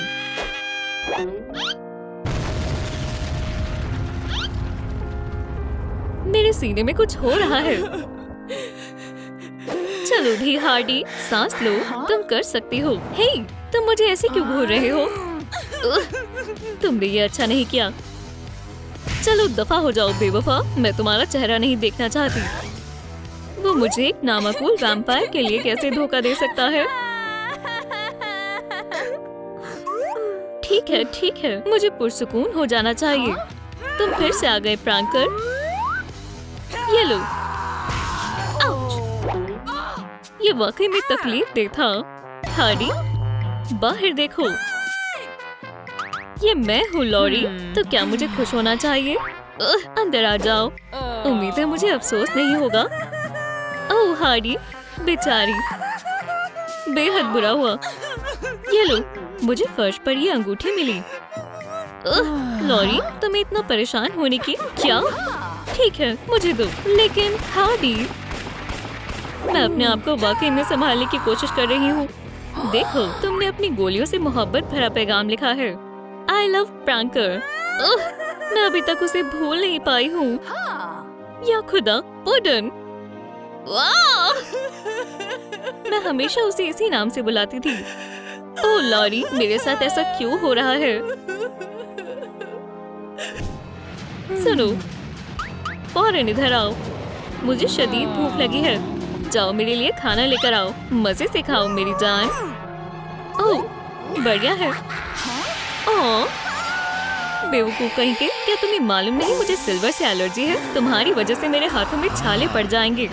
मेरे सीने में कुछ हो रहा है। चलो भी हार्डी, सांस लो, तुम कर सकती हो। हे, तुम मुझे ऐसे क्यों घूर रहे हो? तुमने ये अच्छा नहीं किया। चलो दफा हो जाओ बेवफा, मैं तुम्हारा चेहरा नहीं देखना चाहती। वो मुझे एक नामाकूल वैम्पायर के लिए कैसे धोखा दे सकता है? ठीक है, मुझे पुरसुकून हो जाना चाहिए। तुम फिर से आ गए प्रैंकर। ये लो। आउच! ये वाकई में तकलीफ दे था। हार्डी, बाहर देखो। ये मैं हूँ लॉरी, तो क्या मुझे खुश होना चाहिए? अंदर आ जाओ। उम्मीद है मुझे अफसोस नहीं होगा। ओह हार्डी, बेचारी, बेहद बुरा हुआ। ये लो, मुझे फर्श पर ये अंगूठी मिली। लॉरी, तुम्हें इतना परेशान होने की क्या? ठीक है, मुझे दो। लेकिन हार्डी, मैं अपने आप को वाकई में संभालने की कोशिश कर रही हूँ। देखो, तुमने अपनी गोलियों से मोहब्बत भरा पैगाम लिखा है। I love प्रैंकर। मैं अभी तक उसे भूल नहीं पाई हूँ। या खुदा, पुडन। वाह! मैं हमेशा उसे इसी नाम से बुलाती थी। ओह लॉरी, मेरे साथ ऐसा क्यों हो रहा है? सुनो, फौरन इधर आओ। मुझे शदीद भूख लगी है। जाओ मेरे लिए खाना लेकर आओ। मजे से खाओ मेरी जान। ओह, बढ़िया है। ओह, बेवकूफ कहीं के, क्या तुम्हें मालूम नहीं मुझे सिल्वर से एलर्जी है? तुम्हारी वजह से मेरे हाथों में छाले पड़ जाएंगे।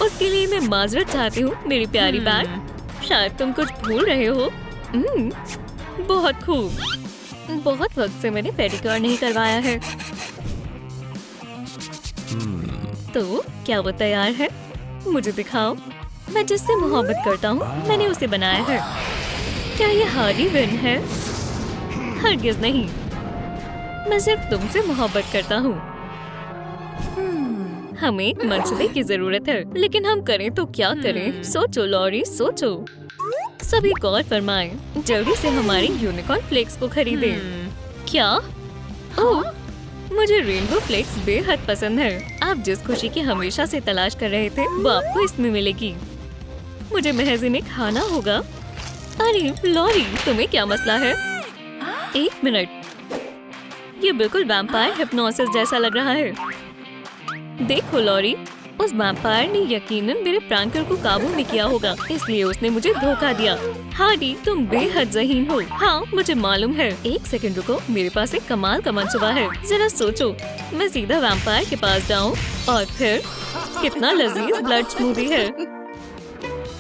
उसके लिए मैं माजरत चाहती हूँ मेरी प्यारी बैट। शायद तुम कुछ भूल रहे हो। बहुत खूब। बहुत वक्त से मैंने पेडिक्योर नहीं करवाया है। तो क्या वो तैयार है? मुझे दिखाओ। मैं जिससे मोहब्बत करता हूँ, मैंने उसे बनाया है। क्या ये हार्डी विन है? हरगिज नहीं, मैं सिर्फ तुमसे मोहब्बत करता हूँ। हमें एक मंसूबे की जरूरत है, लेकिन हम करें तो क्या करें? सोचो लॉरी, सोचो। सभी गौर फरमाएं। जल्दी से हमारे यूनिकॉर्न फ्लेक्स को खरीदें। क्या? ओह, मुझे रेनबो फ्लेक्स बेहद पसंद है। आप जिस खुशी की हमेशा से तलाश कर रहे थे, वो आपको इसमें मिलेगी। मुझे महज इन्हें खाना होगा। अरे लॉरी, तुम्हें क्या मसला है? एक मिनट, ये बिल्कुल वैम्पायर हिप्नोसिस जैसा लग रहा है। देखो लॉरी, उस वैम्पायर ने यकीनन मेरे प्रैंकर को काबू में किया होगा, इसलिए उसने मुझे धोखा दिया। हार्डी, तुम बेहद ज़हीन हो। हाँ, मुझे मालूम है। एक सेकंड रुको, मेरे पास एक कमाल का मंसूबा है। जरा सोचो, मैं सीधा वैम्पायर के पास जाऊँ और फिर कितना लजीज ब्लड स्मूदी है।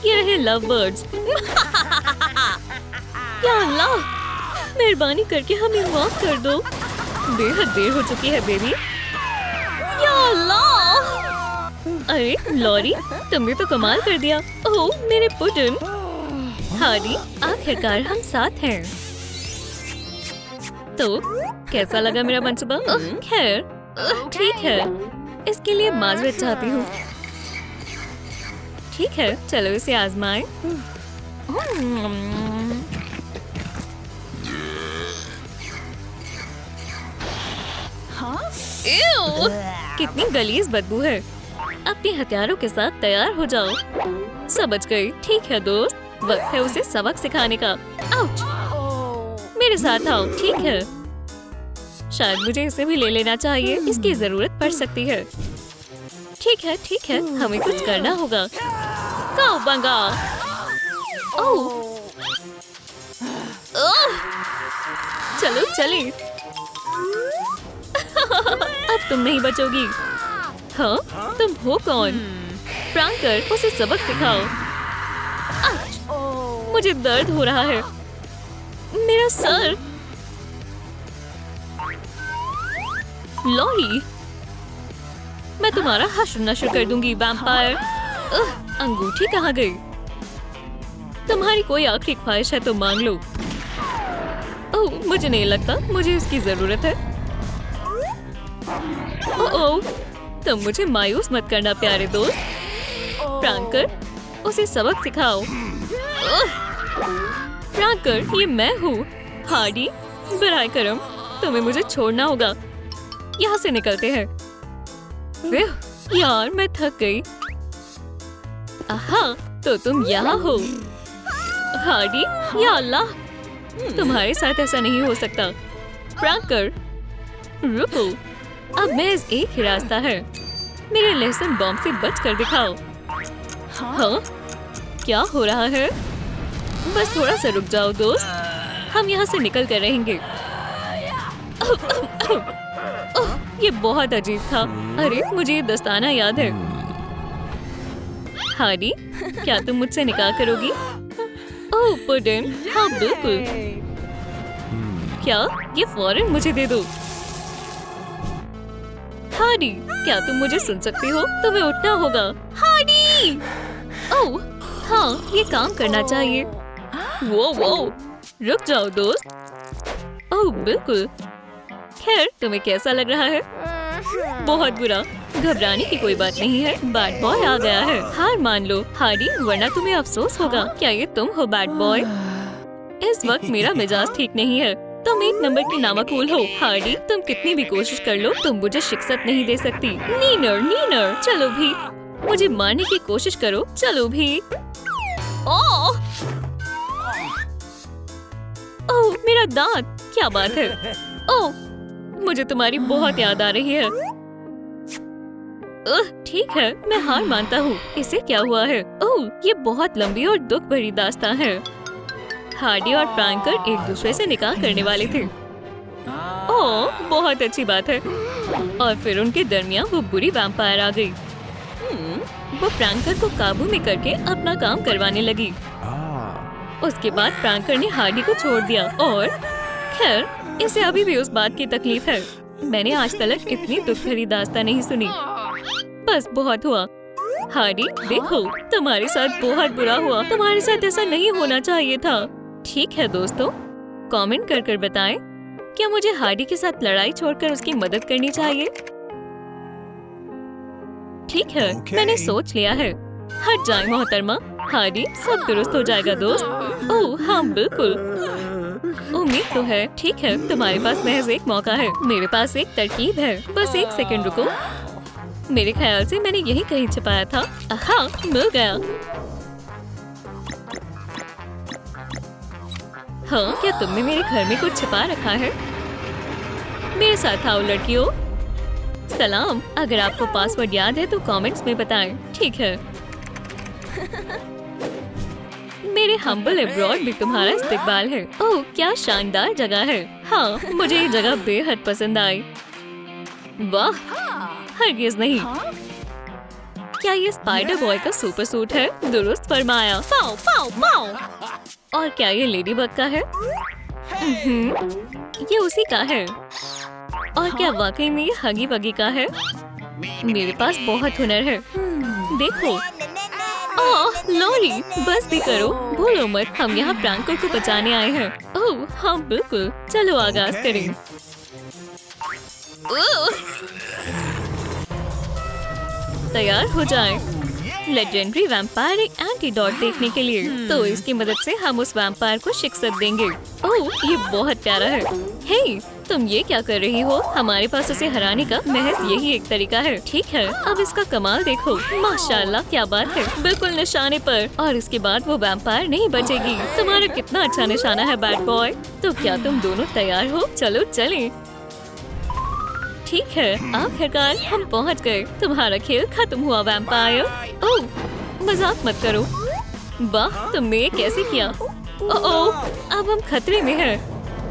ये रहे लव बर्ड्स। या अल्लाह, मेहरबानी करके हमें माफ कर दो। बेहद देर हो चुकी है बेबी। या अल्लाह! अरे लॉरी, तुमने तो कमाल कर दिया। ओह मेरे पुडन। हार्डी, आखिरकार हम साथ हैं। तो कैसा लगा मेरा मंसूबा? खैर, ठीक है। इसके लिए माजरत चाहती हूँ। ठीक है, चलो इसे आजमाएं। कितनी गलीज बदबू है। अपने हथियारों के साथ तैयार हो जाओ। समझ गई। ठीक है दोस्त, वक्त है उसे सबक सिखाने का। आउच! मेरे साथ आओ। ठीक है, शायद मुझे इसे भी ले लेना चाहिए, इसकी जरूरत पड़ सकती है। ठीक है, हमें कुछ करना होगा। काऊ बंगा। ओह! चलो चले। अब तुम नहीं बचोगी। हाँ, तुम हो कौन? प्रैंकर, उसे सबक सिखाओ। मुझे दर्द हो रहा है। मेरा सर। लॉरी, मैं तुम्हारा हश्र नश्र कर दूंगी वैम्पायर। अंगूठी कहाँ गई? तुम्हारी कोई आखिरी ख्वाहिश है तो मांग लो। ओह, मुझे नहीं लगता मुझे इसकी जरूरत है। ओह, तुम मुझे मायूस मत करना प्यारे दोस्त। प्रैंकर, उसे सबक सिखाओ। फ्रैंकर, ये मैं हूँ। हार्डी, बराए करम, तुम्हें मुझे छोड़ना होगा। यहाँ से निकलते हैं। यार, मैं थक गई। आहा, तो तुम यहाँ हो। हार्डी, या अल्लाह, तुम्हारे साथ ऐसा नहीं हो सकता। फ्रैंकर, रुको, अब महज एक ही रास्ता है। मेरे लहसुन बॉम्ब से बच कर दिखाओ। हाँ, क्या हो रहा है? बस थोड़ा सा रुक जाओ दोस्त, हम यहाँ से निकल कर रहेंगे। ये बहुत अजीब था। अरे, मुझे ये दस्ताना याद है। हार्डी, क्या तुम मुझसे निकाह करोगी? ओह पुडिन, हाँ बिल्कुल। क्या? ये फौरन मुझे दे दो। हार्डी, क्या तुम मुझे सुन सकती हो? तुम्हें उठना होगा। हार्डी! ओह, हाँ, ये काम करना चाहिए। वो, रुक जाओ दोस्त। ओह बिल्कुल। खैर, तुम्हें कैसा लग रहा है? बहुत बुरा। घबराने की कोई बात नहीं है, बैड बॉय आ गया है। हार मान लो हार्डी, वरना तुम्हें अफसोस होगा। क्या ये तुम हो बैड बॉय? इस वक्त मेरा मिजाज ठीक नहीं है। तुम एक नंबर की नामकूल हो। हार्डी, तुम कितनी भी कोशिश कर लो, तुम मुझे शिक्षत नहीं दे सकती। नीनर, चलो भी, मुझे मारने की कोशिश करो, चलो भी। ओह, मेरा दांत, क्या बात है? ओह, मुझे तुम्हारी बहुत याद आ रही है। ठीक है, मैं हार मानता हूँ। इसे क्या हुआ है? ओह, ये बहुत लंबी और दुख भरी दास्तान है। हार्डी और फ्रैंकर एक दूसरे से निकाह करने वाले थे। ओह, बहुत अच्छी बात है। और फिर उनके दरमियान वो बुरी वैम्पायर आ गई। वो फ्रैंकर को काबू में करके अपना काम करवाने लगी। उसके बाद फ्रैंकर ने हार्डी को छोड़ दिया और खैर, इसे अभी भी उस बात की तकलीफ है। मैंने आज तक इतनी दुख भरी दास्तान नहीं सुनी। बस बहुत हुआ। हार्डी, देखो, तुम्हारे साथ बहुत बुरा हुआ। तुम्हारे साथ ऐसा नहीं होना चाहिए था। ठीक है दोस्तों, कमेंट कर बताएं, क्या मुझे हार्डी के साथ लड़ाई छोड़कर उसकी मदद करनी चाहिए? ठीक है, मैंने सोच लिया है। हट जाए मोहतरमा। हार्डी, सब दुरुस्त हो जाएगा दोस्त। ओह हाँ बिल्कुल, उम्मीद तो है। ठीक है, तुम्हारे पास महज एक मौका है। मेरे पास एक तरकीब है। बस एक सेकंड रुको। मेरे ख्याल से मैंने यही कहीं छिपाया था। हाँ, मिल गया। हाँ, क्या तुमने मेरे घर में कुछ छिपा रखा है? मेरे साथ आओ लड़कियों। सलाम, अगर आपको पासवर्ड याद है तो कमेंट्स में बताएं। ठीक है। मेरे हम्बल अब्रॉड भी तुम्हारा इस्तेकबाल है। ओह, क्या शानदार जगह है। हाँ, मुझे ये जगह बेहद पसंद आई। वाह, हरगिज़ नहीं। क्या ये स्पाइडर बॉय का सुपर सूट है? दुरुस्त फरमाया। पाओ पाओ पाओ। और क्या ये लेडी बग का है? ये उसी का है। और क्या वाकई में ये हगी वगी का है? मेरे पास बहुत हुनर है। देखो। ओह लॉरी, बस भी करो, भूलो मत, हम यहाँ फ्रैंकर को बचाने आए हैं। ओह हाँ बिल्कुल, चलो आगाज करें। तैयार हो जाएं। लेजेंडरी वैम्पायर एक एंटीडोट देखने के लिए। तो इसकी मदद से हम उस वैम्पायर को शिक्षत देंगे। ओह, ये बहुत प्यारा है। हे, तुम ये क्या कर रही हो? हमारे पास उसे हराने का महज यही एक तरीका है। ठीक है, अब इसका कमाल देखो। माशाल्लाह, क्या बात है, बिल्कुल निशाने पर। और इसके बाद वो वैम्पायर नहीं बचेगी। तुम्हारा कितना अच्छा निशाना है बैड बॉय। तो क्या तुम दोनों तैयार हो? चलो चलें। ठीक है, आखिरकार हम पहुंच गए। तुम्हारा खेल खत्म हुआ वैम्पायर। ओह, मजाक मत करो। वाह, तुमने ये कैसे किया? ओह, अब हम खतरे में हैं।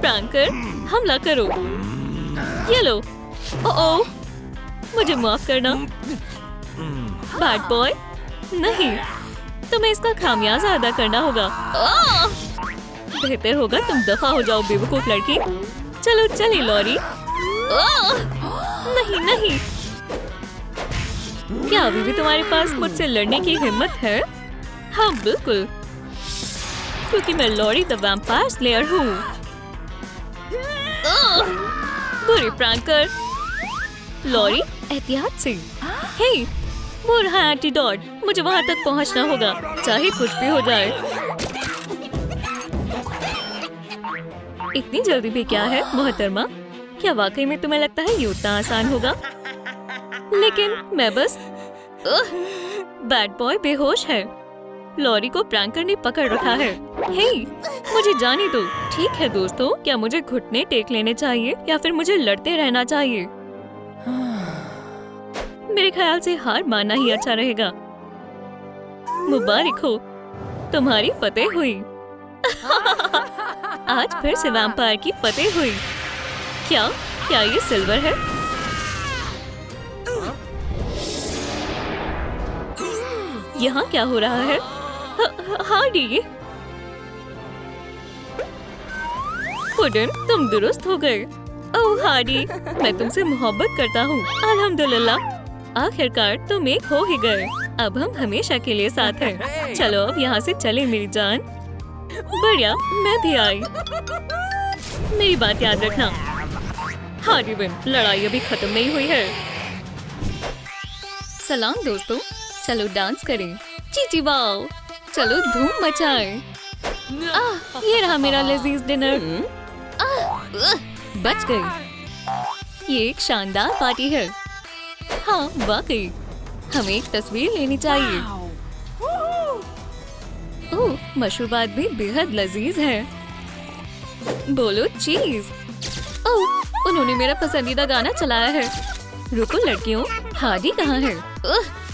फ्रैंकर, हमला करो। ये लो। ओह, मुझे माफ करना। बैड बॉय, नहीं, तुम्हें इसका खामियाजा अदा करना होगा। बेहतर होगा तुम दफा हो जाओ बेवकूफ लड़की। चलो चले लॉरी। नहीं नहीं, क्या अभी भी तुम्हारे पास मुझसे लड़ने की हिम्मत है? हाँ बिल्कुल, क्योंकि मैं लॉरी द वैम्पायर स्लेयर हूँ। बुरी फ्रैंकर। लॉरी, एहतियात से। हे, वो रहा एंटीडोट। मुझे वहाँ तक पहुँचना होगा, चाहे कुछ भी हो जाए। इतनी जल्दी भी क्या है मोहतरमा? क्या वाकई में तुम्हें लगता है ये उतना आसान होगा? लेकिन मैं बस बैड बॉय बेहोश है। लॉरी को प्रैंक करने पकड़ रखा है। हे, मुझे जाने दो। ठीक है दोस्तों, क्या मुझे घुटने टेक लेने चाहिए या फिर मुझे लड़ते रहना चाहिए? मेरे ख्याल से हार मानना ही अच्छा रहेगा। मुबारक हो, तुम्हारी फतेह हुई। आज फिर से वैम्पायर की फतेह हुई। क्या ये सिल्वर है? यहाँ क्या हो रहा है? हार्डी, पुडिन, तुम दुरुस्त हो गए। ओह हार्डी, मैं तुमसे मोहब्बत करता हूँ। अल्हम्दुलिल्लाह, आखिरकार तुम एक हो ही गए। अब हम हमेशा के लिए साथ हैं। चलो अब यहाँ से चले मेरी जान। बढ़िया, मैं भी आई। मेरी बात याद रखना। हार्डी बिन, लड़ाई अभी खत्म नहीं हुई है। सलाम दोस्तों, चलो डांस करें। चीची वाओ, चलो धूम मचाएं। ये रहा मेरा लजीज डिनर। बच गई। ये एक शानदार पार्टी है। हाँ वाकई, हमें एक तस्वीर लेनी चाहिए। ओह, मशरूबात भी बेहद लजीज है। बोलो चीज। ओह, उन्होंने मेरा पसंदीदा गाना चलाया है। रुको लड़कियों, हार्डी कहाँ है?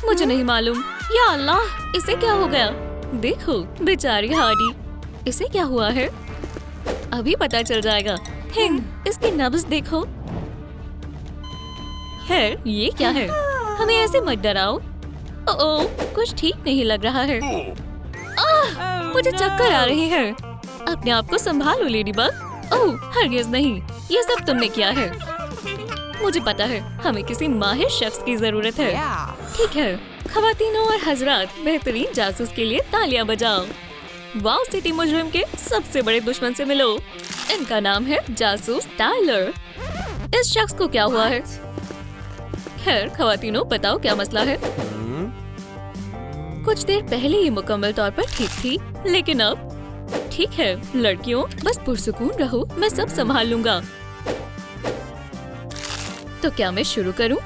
मुझे नहीं मालूम। या अल्लाह, इसे क्या हो गया? देखो बेचारी हार्डी, इसे क्या हुआ है? अभी पता चल जाएगा। हिंग, इसकी नब्ज देखो। खैर, ये क्या है? हमें ऐसे मत डराओ। ओह, कुछ ठीक नहीं लग रहा है। मुझे चक्कर आ रही है। अपने आप को संभालो लेडीबग। ओह, हरगिज़ नहीं, ये सब तुमने किया है। मुझे पता है, हमें किसी माहिर शख्स की जरूरत है। ठीक है, ख़वातीनों और हजरात, बेहतरीन जासूस के लिए तालियां बजाओ। वाओ सिटी मुजरिम के सबसे बड़े दुश्मन से मिलो। इनका नाम है जासूस टाइलर। इस शख्स को क्या हुआ है? खैर ख़वातीनों, बताओ क्या मसला है? कुछ देर पहले ये मुकम्मल तौर पर ठीक थी, लेकिन अब ठीक है। लड़कियों, बस पुरसुकून रहो, मैं सब संभाल लूंगा। तो क्या मैं शुरू करूं?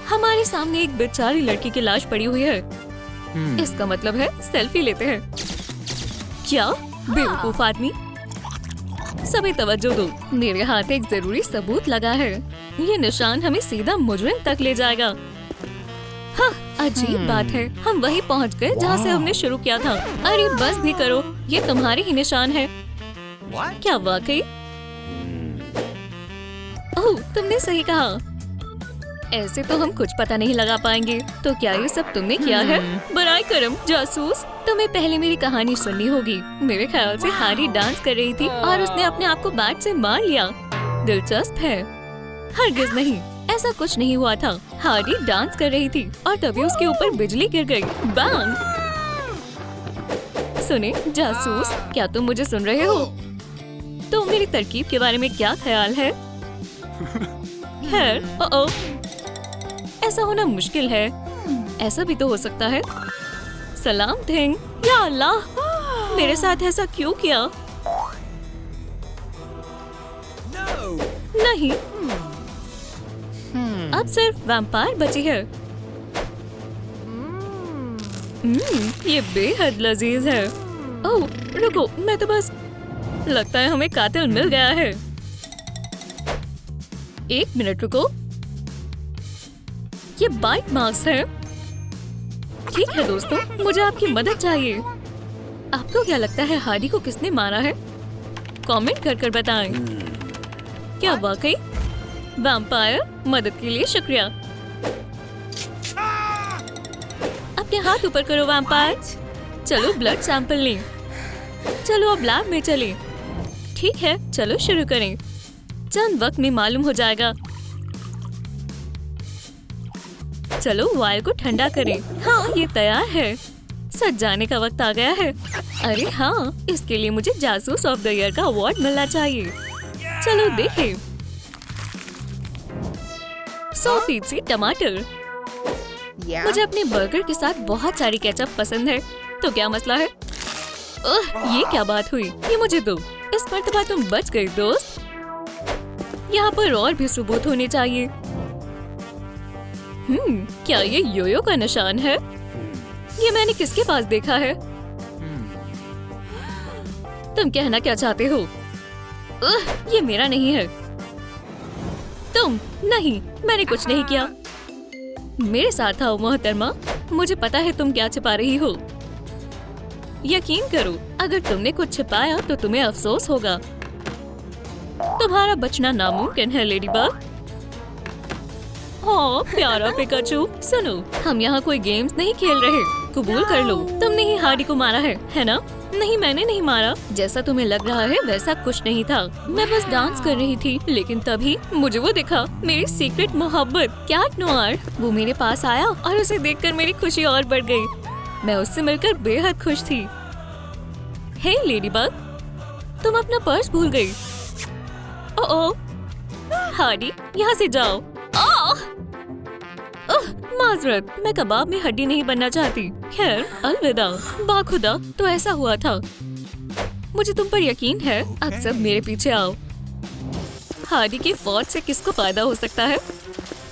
हमारे सामने एक बेचारी लड़की की लाश पड़ी हुई है। इसका मतलब है सेल्फी लेते हैं। क्या बेवकूफ आदमी! सभी तवज्जो दो, मेरे हाथ एक जरूरी सबूत लगा है। ये निशान हमें सीधा मुजरिम तक ले जाएगा। हाँ, अजीब बात है, हम वहीं पहुंच गए जहाँ से हमने शुरू किया था। अरे बस भी करो, ये तुम्हारे ही निशान है। क्या वाकई? ओह, तुमने सही कहा। ऐसे तो हम कुछ पता नहीं लगा पाएंगे। तो क्या ये सब तुमने किया है? बराए करम जासूस, तुम्हें पहले मेरी कहानी सुननी होगी। मेरे ख्याल से हारी डांस कर रही थी और उसने अपने आप को बैट से मार लिया। दिलचस्प है। हरगिज नहीं, ऐसा कुछ नहीं हुआ था। हारी डांस कर रही थी और तभी उसके ऊपर बिजली गिर गई। बैंग! सुने जासूस, क्या तुम मुझे सुन रहे हो? तो मेरी तरकीब के बारे में क्या ख्याल है? खैर, ओह, ऐसा होना मुश्किल है। ऐसा भी तो हो सकता है। सलाम थिंग। या अल्लाह, मेरे साथ ऐसा क्यों किया? नहीं, अब सिर्फ वैम्पायर बची है। ये बेहद लजीज है। ओह, रुको, मैं तो बस, लगता है हमें कातिल मिल गया है। एक मिनट रुको, ये बाइट मार्क्स है। ठीक है दोस्तों, मुझे आपकी मदद चाहिए। आपको क्या लगता है हार्डी को किसने मारा है? कमेंट कर बताएं। क्या वाकई? वैम्पायर, मदद के लिए शुक्रिया। अपने हाथ ऊपर करो वैम्पायर। चलो ब्लड सैंपल लें। चलो अब लैब में चलें। ठीक है, चलो शुरू करें। चंद वक्त में मालूम हो जाएगा। चलो वायर को ठंडा करें। हाँ, ये तैयार है। सच जाने का वक्त आ गया है। अरे हाँ, इसके लिए मुझे जासूस ऑफ द ईयर का अवार्ड मिलना चाहिए। चलो देखें। 100% टमाटर। मुझे अपने बर्गर के साथ बहुत सारी केचप पसंद है। तो क्या मसला है? ये क्या बात हुई? ये मुझे दो। इस मर्तबा तुम बच गई दोस्त। यहाँ पर और भी सबूत होने चाहिए। क्या ये योयो का निशान है? ये मैंने किसके पास देखा है? तुम कहना क्या चाहते हो? ये मेरा नहीं है। तुम नहीं, मैंने कुछ नहीं किया। मेरे साथ आओ मोहतरमा, मुझे पता है तुम क्या छिपा रही हो। यकीन करो, अगर तुमने कुछ छिपाया तो तुम्हें अफसोस होगा। तुम्हारा बचना नामुमकिन है लेडीबग। ओह प्यारा पिकाचू, सुनो, हम यहाँ कोई गेम्स नहीं खेल रहे। कबूल कर लो, तुमने ही हार्डी को मारा है ना? नहीं, मैंने नहीं मारा। जैसा तुम्हें लग रहा है वैसा कुछ नहीं था। मैं बस डांस कर रही थी, लेकिन तभी मुझे वो दिखा, मेरी सीक्रेट मोहब्बत कैट नोआर। वो मेरे पास आया और उसे देखकर मेरी खुशी और बढ़ गई। मैं उससे मिलकर बेहद खुश थी। हे लेडीबग, तुम अपना पर्स भूल गई। ओह हार्डी, यहाँ से जाओ। माजरत, मैं कबाब में हड्डी नहीं बनना चाहती। खैर अलविदा। बाखुदा, तो ऐसा हुआ था। मुझे तुम पर यकीन है। अब सब मेरे पीछे आओ। हार्डी के फौज से किसको फायदा हो सकता है?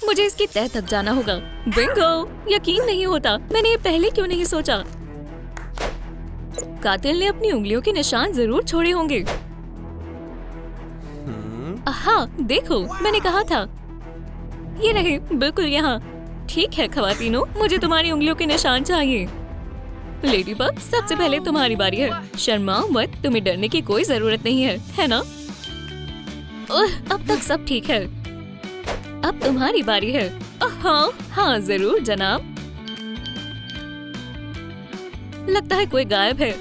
मुझे इसकी तह तक जाना होगा। बिंगो! यकीन नहीं होता, मैंने ये पहले क्यों नहीं सोचा। कातिल ने अपनी उंगलियों के निशान जरूर छोड़े होंगे। हाँ देखो, मैंने कहा था। ये रहे, बिल्कुल यहाँ। ठीक है खवातीनो, मुझे तुम्हारी उंगलियों के निशान चाहिए। लेडीबग, सबसे पहले तुम्हारी बारी है। शर्माओ मत, तुम्हें डरने की कोई जरूरत नहीं है ना? अब तक सब ठीक है। अब तुम्हारी बारी है। हाँ जरूर जनाब। लगता है कोई गायब है।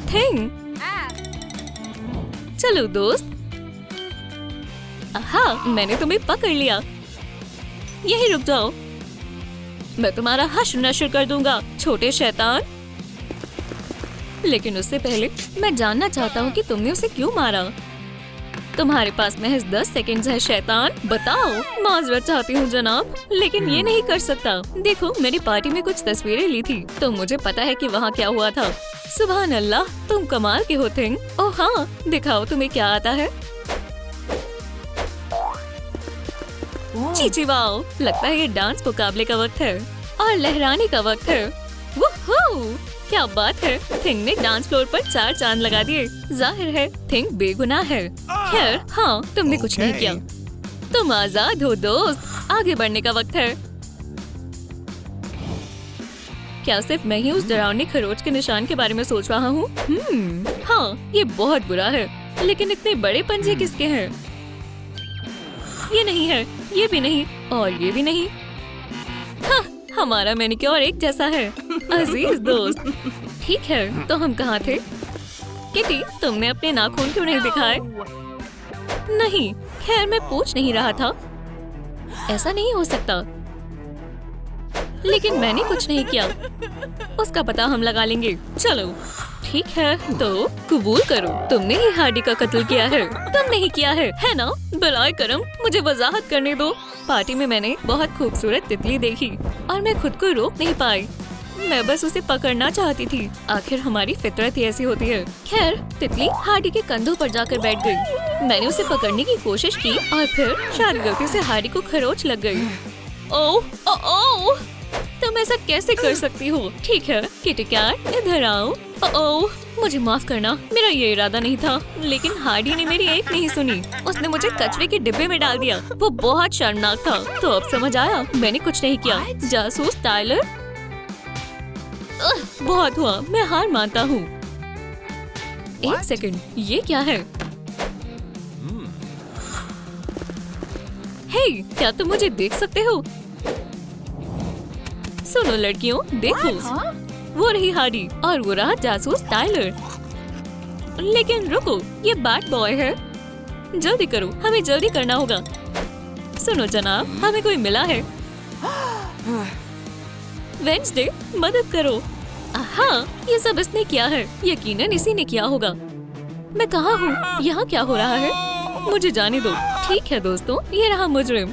थिंग, चलो दोस्त। हाँ, मैंने तुम्हें पकड़ लिया। यही रुक जाओ, मैं तुम्हारा हश्र नश्र कर दूंगा, छोटे शैतान। लेकिन उससे पहले मैं जानना चाहता हूँ कि तुमने उसे क्यों मारा। तुम्हारे पास महज 10 सेकंड्स है शैतान, बताओ। माजरत चाहती हूँ जनाब, लेकिन ये नहीं कर सकता। देखो, मेरी पार्टी में कुछ तस्वीरें ली थी, तो मुझे पता है कि वहाँ क्या हुआ था। सुभान अल्लाह, तुम कमाल के हो थिंग। ओह हाँ, दिखाओ तुम्हें क्या आता है। चीची वाओ, लगता है ये डांस मुकाबले का वक्त है और लहराने का वक्त है। वुहू, क्या बात है। थिंग ने डांस फ्लोर पर 4 चांद लगा दिए। जाहिर है थिंग बेगुनाह है। खैर हाँ, तुमने कुछ नहीं किया। तुम आजाद हो दोस्त, आगे बढ़ने का वक्त है। क्या सिर्फ मैं ही उस डरावनी खरोच के निशान के बारे में सोच रहा हूँ? हाँ, ये बहुत बुरा है, लेकिन इतने बड़े पंजे किसके हैं? ये नहीं है, ये भी नहीं, और ये भी नहीं। हाँ, हमारा मैनिक्योर एक जैसा है। अजीज दोस्त, ठीक है, तो हम कहाँ थे? किटी, तुमने अपने नाखून क्यों नहीं दिखाए? नहीं, खैर मैं पूछ नहीं रहा था। ऐसा नहीं हो सकता। लेकिन मैंने कुछ नहीं किया। उसका पता हम लगा लेंगे। चलो ठीक है, तो कबूल करो, तुमने ही हार्डी का कत्ल किया है। तुमने ही किया है ना? बिलाए करम, मुझे वजाहत करने दो। पार्टी में मैंने बहुत खूबसूरत तितली देखी और मैं खुद को रोक नहीं पाई। मैं बस उसे पकड़ना चाहती थी। आखिर हमारी फितरत ही ऐसी होती है। खैर, तितली हार्डी के कंधों पर जाकर बैठ गई। मैंने उसे पकड़ने की कोशिश की और फिर शायद गलती से हार्डी को खरोच लग गई। ओह ओह, तुम ऐसा कैसे कर सकती हो? ठीक है किटी कैट, इधर आओ। ओह, मुझे माफ करना, मेरा ये इरादा नहीं था। लेकिन हार्डी ने मेरी एक नहीं सुनी। उसने मुझे कचरे के डिब्बे में डाल दिया। वो बहुत शर्मनाक था। तो अब समझ आया, मैंने कुछ नहीं किया। जासूस टाइलर। बहुत हुआ, मैं हार मानता हूँ। एक सेकंड, ये क्या है? हे, क्या तुम मुझे देख सकते हो? सुनो लड़कियों, देखो, वो रही हार्डी और वो रहा जासूस टाइलर। लेकिन रुको, ये बैड बॉय है। जल्दी करो, हमें जल्दी करना होगा। सुनो जनाब, हमें कोई मिला है। वेंसडे, मदद करो। हाँ, ये सब इसने किया है। यकीनन इसी ने किया होगा। मैं कहाँ हूँ? यहाँ क्या हो रहा है? मुझे जाने दो। ठीक है दोस्तों, ये रहा मुजरिम।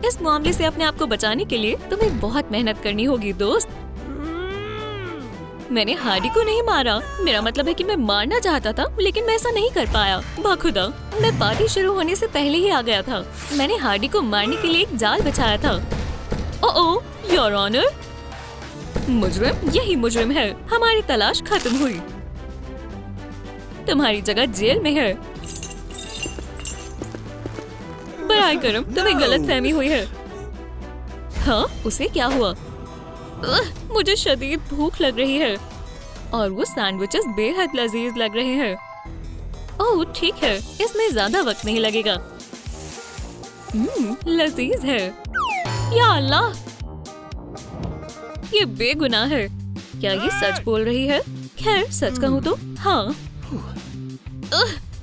इस मामले से अपने आप को बचाने के लिए तुम्हें बहुत मेहनत करनी होगी दोस्त। मैंने हार्डी को नहीं मारा। मेरा मतलब है कि मैं मारना चाहता था, लेकिन मैं ऐसा नहीं कर पाया। बाखुदा, मैं पार्टी शुरू होने से पहले ही आ गया था। मैंने हार्डी को मारने के लिए एक जाल बिछाया था। ओह, योर ऑनर, मुजरिम यही मुजरिम है। हमारी तलाश खत्म हुई। तुम्हारी जगह जेल में है। बराए करम, तुम्हें गलतफहमी हुई है। हाँ, उसे क्या हुआ? मुझे शदीद भूख लग रही है और वो सैंडविचेस बेहद लजीज लग रहे हैं। ओह ठीक है, इसमें ज्यादा वक्त नहीं लगेगा। लजीज है। या अल्लाह, ये बेगुनाह है। क्या ये सच बोल रही है? खैर सच कहूँ तो हाँ।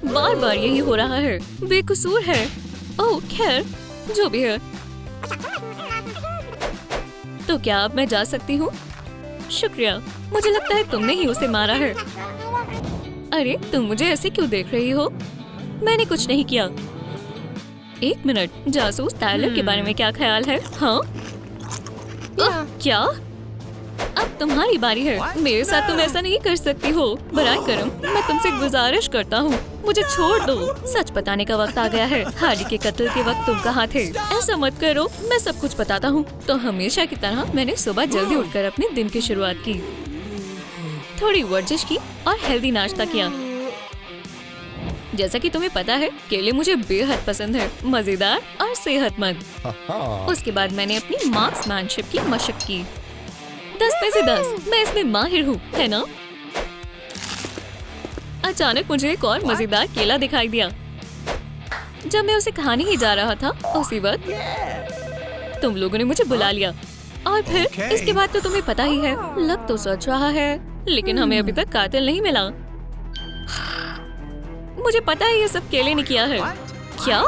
बार बार यही हो रहा है। बेकसूर है। ओह खैर, जो भी है। तो क्या अब मैं जा सकती हूँ? शुक्रिया। मुझे लगता है तुमने ही उसे मारा है। अरे तुम मुझे ऐसे क्यों देख रही हो? मैंने कुछ नहीं किया। एक मिनट, जासूस टायलर के बारे में क्या ख्याल है? हाँ? क्या? अब तुम्हारी बारी है। मेरे साथ तुम ऐसा नहीं कर सकती हो। बराए करम, मैं तुमसे गुजारिश करता हूँ, मुझे छोड़ दो। सच बताने का वक्त आ गया है। हार्डी के कत्ल के वक्त तुम कहाँ थे? ऐसा मत करो, मैं सब कुछ बताता हूँ। तो हमेशा की तरह मैंने सुबह जल्दी उठकर अपने दिन की शुरुआत की। थोड़ी वर्जिश की और हेल्दी नाश्ता किया। जैसा कि तुम्हें पता है, केले मुझे बेहद पसंद है, मजेदार और सेहतमंद। उसके बाद मैंने अपनी मार्क्समैनशिप की मशक की। 10 में से 10, मैं इसमें माहिर हूँ, है ना? अचानक मुझे एक और मजेदार केला दिखाई दिया। जब मैं उसे खाने ही जा रहा था, उसी वक्त तुम लोगों ने मुझे बुला लिया। और फिर इसके बाद तो तुम्हें पता ही है, लग तो सच रहा है, लेकिन हमें अभी तक कातिल नहीं मिला। मुझे पता है ये सब केले ने किया है। क्या?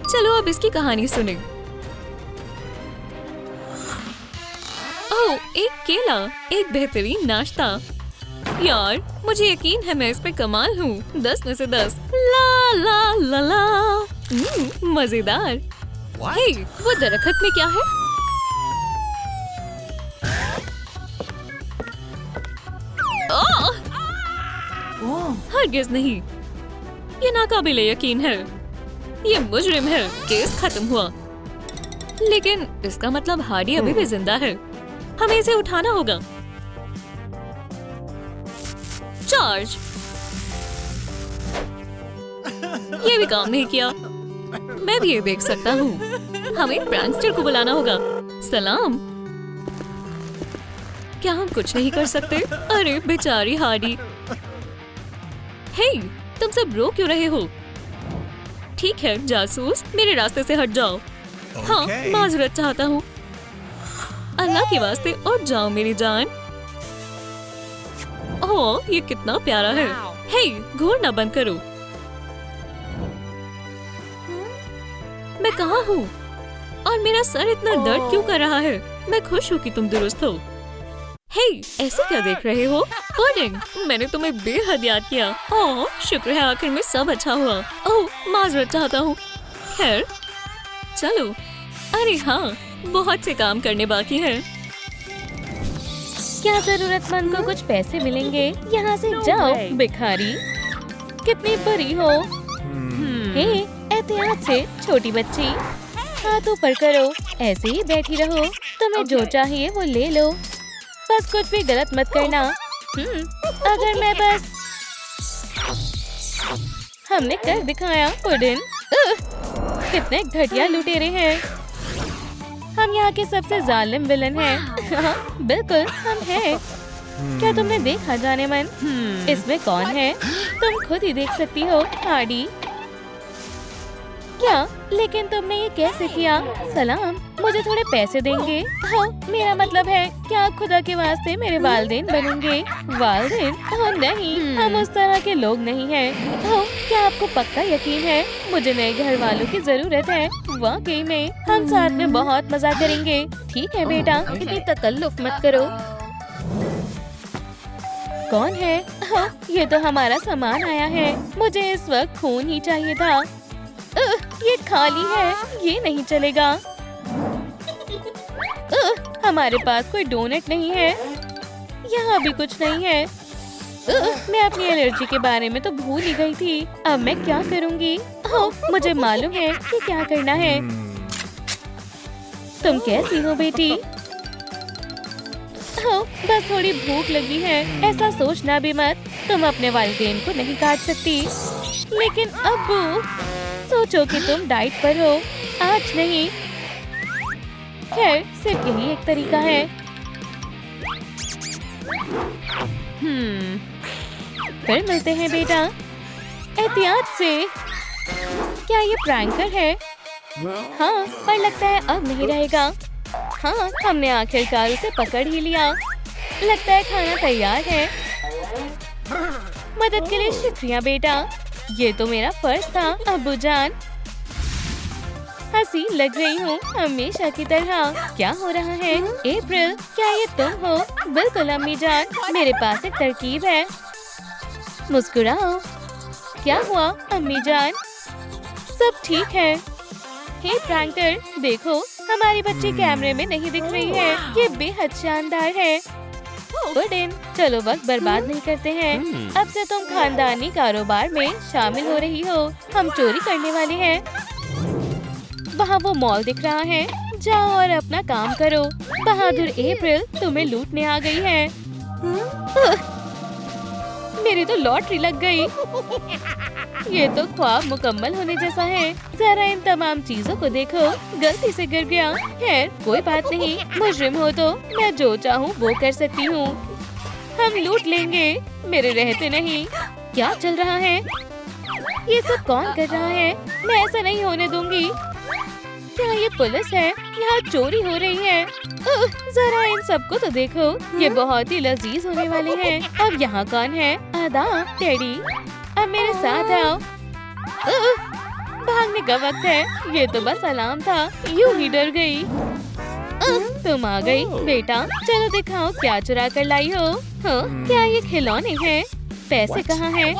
चलो अब इसकी कहानी सुने। ओह, एक केला, एक बेहतरीन नाश्ता। यार, मुझे यकीन है मैं इस पे कमाल हूँ। 10 में से 10। ला ला ला ला। मजेदार। हे, वो दरख्त में क्या है? हरगिज़ नहीं, ये नाकाबिले यकीन है। ये मुजरिम है। केस खत्म हुआ। लेकिन इसका मतलब हार्डी अभी भी जिंदा है। हमें इसे उठाना होगा। चार्ज। ये भी काम नहीं किया। मैं भी ये देख सकता हूँ। हमें प्रैंकस्टर को बुलाना होगा। सलाम। क्या हम कुछ नहीं कर सकते? अरे बेचारी हार्डी। हे, तुम सब रो क्यों रहे हो? ठीक है जासूस, मेरे रास्ते से हट जाओ। हाँ, माजरत चाहता हूँ। अल्लाह के वास्ते और जाओ मेरी जान। ओह, ये कितना प्यारा है। हे, घूरना बंद करो। मैं कहाँ हूँ? और मेरा सर इतना दर्द क्यों कर रहा है? मैं खुश हूँ कि तुम दुरुस्त हो। हे, ऐसे क्या देख रहे हो? पुडिंग, मैंने तुम्हें बेहद याद किया। ओह, शुक्र है आखिर में सब अच्छा हुआ। ओह, माजरत चाहता हूँ। खैर, चलो। अरे हाँ, बहुत से काम करने बाकी हैं। क्या जरूरतमंद को कुछ पैसे मिलेंगे? यहाँ से जाओ भिखारी। कितनी बुरी हो। हे, एहतियात से छोटी बच्ची। हाथ ऊपर करो, ऐसे ही बैठी रहो। तुम्हें जो चाहिए वो ले लो, बस कुछ भी गलत मत करना। अगर मैं बस। हमने कर दिखाया पुडिन। कितने घटिया लुटेरे हैं। हम यहाँ के सबसे जालिम विलन हैं। हाँ, बिल्कुल हम हैं। क्या तुमने देखा जाने मन? इसमें कौन है? तुम खुद ही देख सकती हो, हार्डी। क्या? लेकिन तुमने ये कैसे किया? सलाम, मुझे थोड़े पैसे देंगे? हाँ, मेरा मतलब है, क्या आप खुदा के वास्ते मेरे वालिदैन बनेंगे? वालिदैन? ओह नहीं, हम उस तरह के लोग नहीं हैं। ओह, क्या आपको पक्का यकीन है? मुझे नए घर वालों की जरूरत है। वाकई में, हम साथ में बहुत मजा करेंगे। ठीक है बेटा, इतनी तकल्लुफ मत करो। कौन है? हाँ, ये तो हमारा सामान आया है। मुझे इस वक्त खून ही चाहिए था। ये खाली है, ये नहीं चलेगा। हमारे पास कोई डोनट नहीं है। यहाँ भी कुछ नहीं है। मैं अपनी एलर्जी के बारे में तो भूल ही गई थी। अब मैं क्या करूँगी? ओह, मुझे मालूम है कि क्या करना है। तुम कैसी हो बेटी? ओह, बस थोड़ी भूख लगी है। ऐसा सोचना भी मत। तुम अपने वालिदैन को नहीं काट सकती। लेकिन अब्बू, सोचो कि तुम डाइट पर हो, आज नहीं। खैर, सिर्फ यही एक तरीका है। फिर मिलते हैं बेटा। एहतियात से। क्या ये प्रैंकर है? हाँ, पर लगता है अब नहीं रहेगा। हाँ, हमने आखिरकार उसे पकड़ ही लिया। लगता है खाना तैयार है। मदद के लिए शुक्रिया बेटा। ये तो मेरा फर्ज था अब्बू जान। हंसी लग रही हूँ हमेशा की तरह। क्या हो रहा है? अप्रैल, क्या ये तुम हो? बिल्कुल अम्मी जान, मेरे पास एक तरकीब है। मुस्कुराओ। क्या हुआ अम्मी जान? सब ठीक है। हे प्रैंकर, देखो हमारी बच्ची कैमरे में नहीं दिख रही है। ये बेहद शानदार है। पुडिन, चलो वक्त बर्बाद नहीं करते हैं। अब से तुम खानदानी कारोबार में शामिल हो रही हो। हम चोरी करने वाले हैं। वहाँ वो मॉल दिख रहा है। जाओ और अपना काम करो। बहादुर अप्रैल तुम्हें लूटने आ गई है। मेरी तो लॉटरी लग गई। ये तो ख्वाब मुकम्मल होने जैसा है। जरा इन तमाम चीजों को देखो। गलती से गिर गया। खैर, कोई बात नहीं। मुजरिम हो तो मैं जो चाहूँ वो कर सकती हूँ। हम लूट लेंगे, मेरे रहते नहीं। क्या चल रहा है? ये सब कौन कर रहा है? मैं ऐसा नहीं होने दूंगी। क्या ये पुलिस है? यहाँ चोरी हो रही है। जरा इन सबको तो देखो। ये बहुत ही लजीज होने वाले हैं। अब यहाँ कौन है? आदा, टेडी, अब मेरे साथ आओ। भागने का वक्त है। ये तो बस अलार्म था। यूं ही डर गई। तुम आ गई बेटा। चलो दिखाओ क्या चुरा कर लाई हो। हाँ, क्या ये खिलौने हैं? पैसे कहाँ हैं?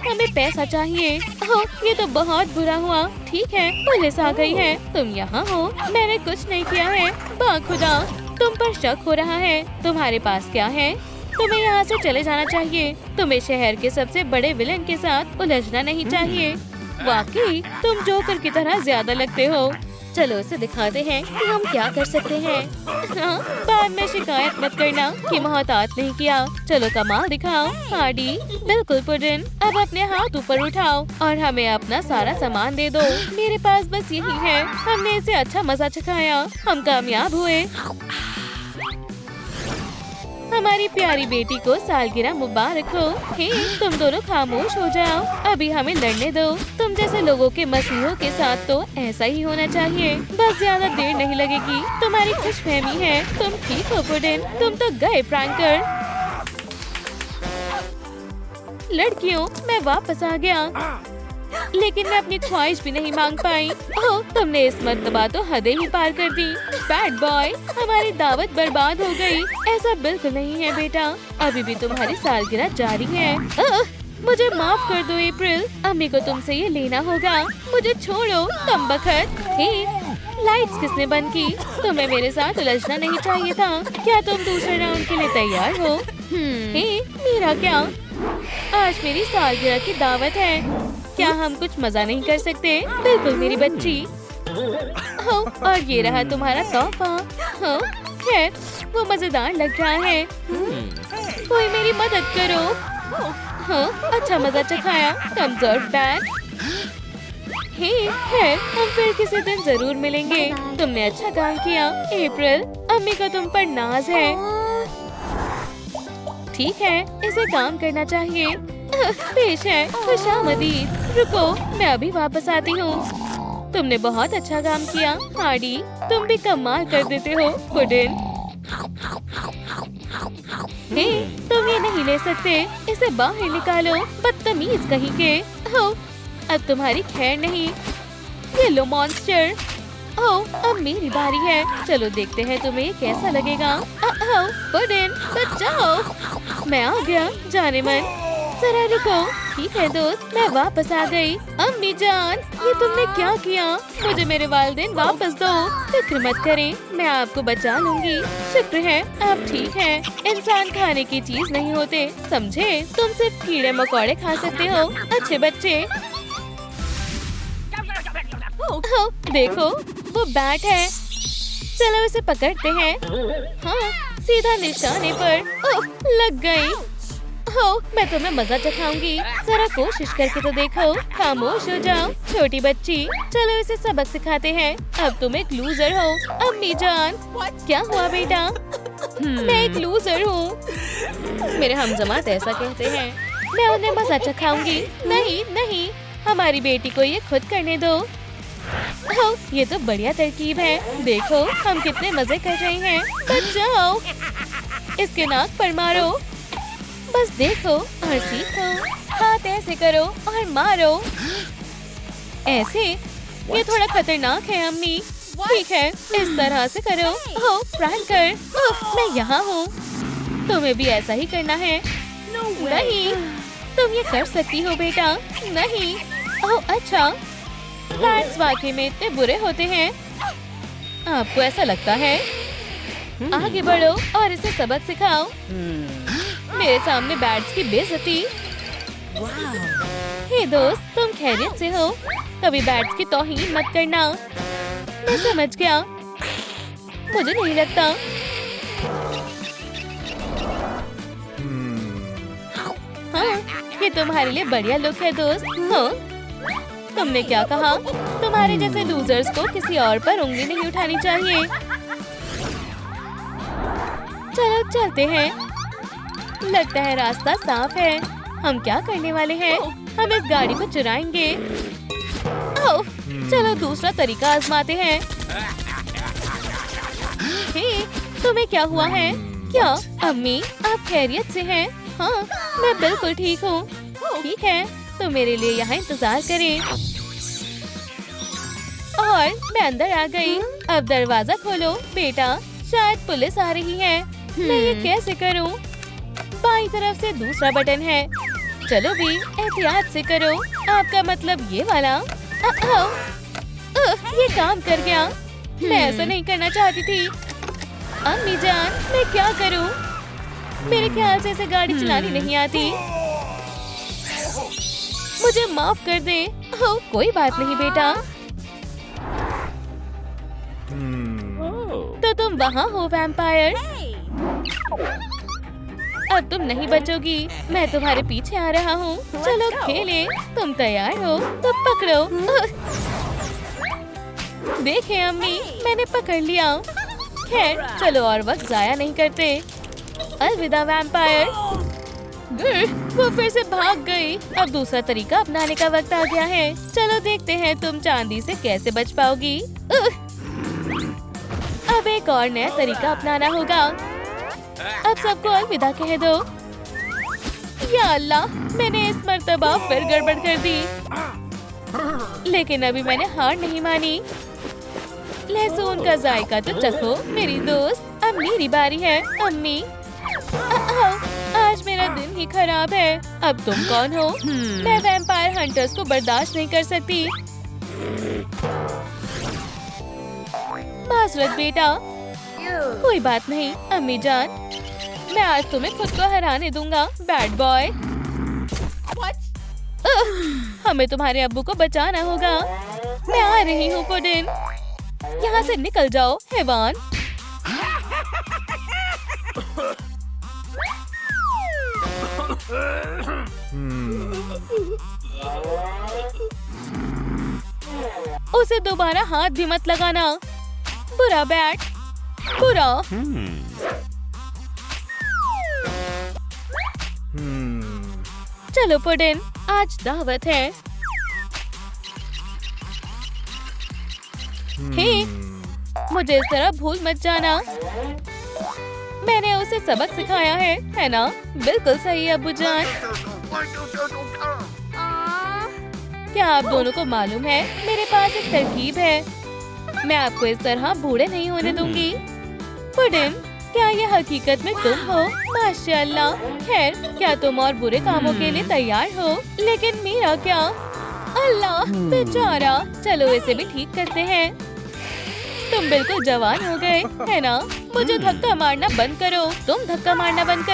हमें पैसा चाहिए। ओह, ये तो बहुत बुरा हुआ। ठीक है, पुलिस आ गई है। तुम यहाँ हो? मैंने कुछ नहीं किया है। बाखुदा, तुम पर शक हो रहा है। तुम्हारे पास क्या है? तुम्हें यहाँ से चले जाना चाहिए। तुम्हें शहर के सबसे बड़े विलन के साथ उलझना नहीं चाहिए। वाकई तुम जोकर की तरह ज्यादा लगते हो। चलो उसे दिखाते हैं कि हम क्या कर सकते हैं। हाँ, बाद में शिकायत मत करना कि मोहतात नहीं किया। चलो कमाल दिखाओ। हाडी, बिल्कुल पुडिन। अब अपने हाथ ऊपर उठाओ और हमें अपना सारा सामान दे दो। मेरे पास बस यही है। हमने इसे अच्छा मजा चखाया। हम कामयाब हुए। हमारी प्यारी बेटी को सालगिरह मुबारक हो। हे, तुम दोनों खामोश हो जाओ। अभी हमें लड़ने दो। तुम जैसे लोगों के मसीहों के साथ तो ऐसा ही होना चाहिए। बस ज्यादा देर नहीं लगेगी। तुम्हारी खुशफहमी है। तुम ठीक हो पुडिन? तुम तो गए प्रैंकर। लड़कियों, मैं वापस आ गया। लेकिन मैं अपनी ख्वाहिश भी नहीं मांग पाई। ओह, तुमने इस मर्तबा तो हदें ही पार कर दी। बैड बॉय, हमारी दावत बर्बाद हो गई। ऐसा बिल्कुल नहीं है बेटा। अभी भी तुम्हारी सालगिरह जारी है। मुझे माफ कर दो अप्रैल। अम्मी को तुमसे ये लेना होगा। मुझे छोड़ो कमबख्त। हे, लाइट्स किसने बंद की? तुम्हें मेरे साथ उलझना नहीं चाहिए था। क्या तुम दूसरे राउंड के लिए तैयार हो? हे, मेरा क्या? आज मेरी सालगिरह की दावत है। क्या हम कुछ मजा नहीं कर सकते? बिल्कुल मेरी बच्ची। हो, और ये रहा तुम्हारा तोहफा। हाँ, खैर वो मजेदार लग रहा है। कोई मेरी मदद करो। हाँ, अच्छा मजा चखाया। कमजोर बैग। हे, खैर हम फिर किसी दिन जरूर मिलेंगे। तुमने अच्छा काम किया अप्रैल। अम्मी का तुम पर नाज है। ठीक है, इसे काम करना चाहिए। पेश है खुशामदीद। रुको, मैं अभी वापस आती हूँ। तुमने बहुत अच्छा काम किया हाडी। तुम भी कमाल कर देते हो पुडिन। हे, तुम ये नहीं ले सकते। इसे बाहर निकालो, बदतमीज कहीं के। हो, अब तुम्हारी खैर नहीं। Yellow monster. ओह, अब मेरी बारी है। चलो देखते हैं तुम्हें कैसा लगेगा। पुडिन, बचाओ। मैं आ गया जाने मन। जरा रुको। ठीक है दोस्त, मैं वापस आ गई। अम्मी जान, ये तुमने क्या किया? मुझे मेरे वालिदैन वापस दो। फिक्र मत करें, मैं आपको बचा लूंगी। शुक्र है आप ठीक हैं। इंसान खाने की चीज नहीं होते, समझे? तुम सिर्फ कीड़े मकोड़े खा सकते हो, अच्छे बच्चे। ओह, देखो वो बैट है, चलो इसे पकड़ते हैं। हाँ, सीधा निशाने पर। ओह, लग गई। हो, मैं तुम्हें मजा चखाऊंगी। जरा कोशिश करके तो देखो। खामोश हो जाओ छोटी बच्ची। चलो इसे सबक सिखाते हैं। अब तुम एक लूजर हो। अम्मी जान, क्या हुआ बेटा? मैं एक लूजर हूँ। मेरे हमजमात ऐसा कहते हैं। मैं उन्हें मजा चखाऊंगी। नहीं नहीं, हमारी बेटी को ये खुद करने दो। ओह, ये तो बढ़िया तरकीब है। देखो हम कितने मजे कर रहे हैं। बचाओ, इसके नाक पर मारो। बस देखो और सीखो। हाथ ऐसे करो और मारो। ऐसे? ये थोड़ा खतरनाक है अम्मी। ठीक है, इस तरह से करो। ओह, प्रैंक कर। ओह, मैं यहाँ हूँ। तुम्हें भी ऐसा ही करना है। नहीं, तुम ये कर सकती हो बेटा। नहीं। ओह अच्छा, बैट्स वाकई में इतने बुरे होते हैं। आपको ऐसा लगता है? आगे बढ़ो और इसे सबक सिखाओ। मेरे सामने बैट्स की बेइज्जती। हे दोस्त, तुम खैरियत से हो? कभी बैट्स की तौहीन मत करना। मैं समझ गया। मुझे नहीं लगता। हाँ, ये तुम्हारे लिए बढ़िया लुक है दोस्त। हाँ, तुमने क्या कहा? तुम्हारे जैसे लूजर्स को किसी और पर उंगली नहीं उठानी चाहिए। चलो चलते हैं। लगता है रास्ता साफ है। हम क्या करने वाले हैं? हम इस गाड़ी को चुराएंगे। ओह, चलो दूसरा तरीका आजमाते हैं। हे, तुम्हें क्या हुआ है? क्या अम्मी, आप खैरियत से हैं? हाँ, मैं बिल्कुल ठीक हूँ। ठीक है, तो मेरे लिए यहाँ इंतजार करें। और मैं अंदर आ गई। अब दरवाजा खोलो बेटा, शायद पुलिस आ रही है। मैं ये कैसे करूँ? बाईं तरफ से दूसरा बटन है। चलो भी एहतियात से करो। आपका मतलब ये वाला? ये काम कर गया। मैं ऐसा नहीं करना चाहती थी। अम्मी जान, मैं क्या करूँ? मेरे ख्याल से इसे गाड़ी चलानी नहीं आती। मुझे माफ कर दे। ओह, कोई बात नहीं बेटा। तो तुम वहाँ हो वैम्पायर? अब तुम नहीं बचोगी। मैं तुम्हारे पीछे आ रहा हूँ। चलो खेले। तुम तैयार हो तो पकड़ो। देखें अम्मी, मैंने पकड़ लिया। खैर, चलो और वक्त जाया नहीं करते। अलविदा वैम्पायर। वो फिर से भाग गई। अब दूसरा तरीका अपनाने का वक्त आ गया है। चलो देखते हैं तुम चांदी से कैसे बच पाओगी। अब एक और नया तरीका अपनाना होगा। अब सबको अलविदा कह दो। या अल्लाह, मैंने इस मर्तबा फिर गड़बड़ कर दी। लेकिन अभी मैंने हार नहीं मानी। लहसुन का जायका तो चखो मेरी दोस्त। अब मेरी बारी है। अम्मी, आज मेरा दिन ही खराब है। अब तुम कौन हो? मैं वैम्पायर हंटर्स को बर्दाश्त नहीं कर सकती। माजरत बेटा। कोई बात नहीं अम्मी जान, मैं आज तुम्हें खुद को हराने दूंगा बैड बॉय। हमें तुम्हारे अब्बू को बचाना होगा। मैं आ रही हूँ पुडिन। यहाँ से निकल जाओ हैवान। उसे दोबारा हाथ भी मत लगाना। बुरा बैट, बुरा। चलो पुडिन, आज दावत है। हे, मुझे इस तरह भूल मत जाना। मैंने उसे सबक सिखाया है ना? बिल्कुल सही अब्बू जान। क्या आप दोनों को मालूम है, मेरे पास एक तरकीब है। मैं आपको इस तरह बूढ़े नहीं होने दूंगी। पुडिन, क्या ये हकीकत में तुम हो? माशाल्लाह। खैर, क्या तुम और बुरे कामों के लिए तैयार हो? लेकिन मेरा क्या? अल्लाह बेचारा। चलो इसे भी ठीक करते हैं। तुम बिल्कुल जवान हो गए, है ना? मुझे धक्का मारना बंद करो। तुम धक्का मारना बंद करो।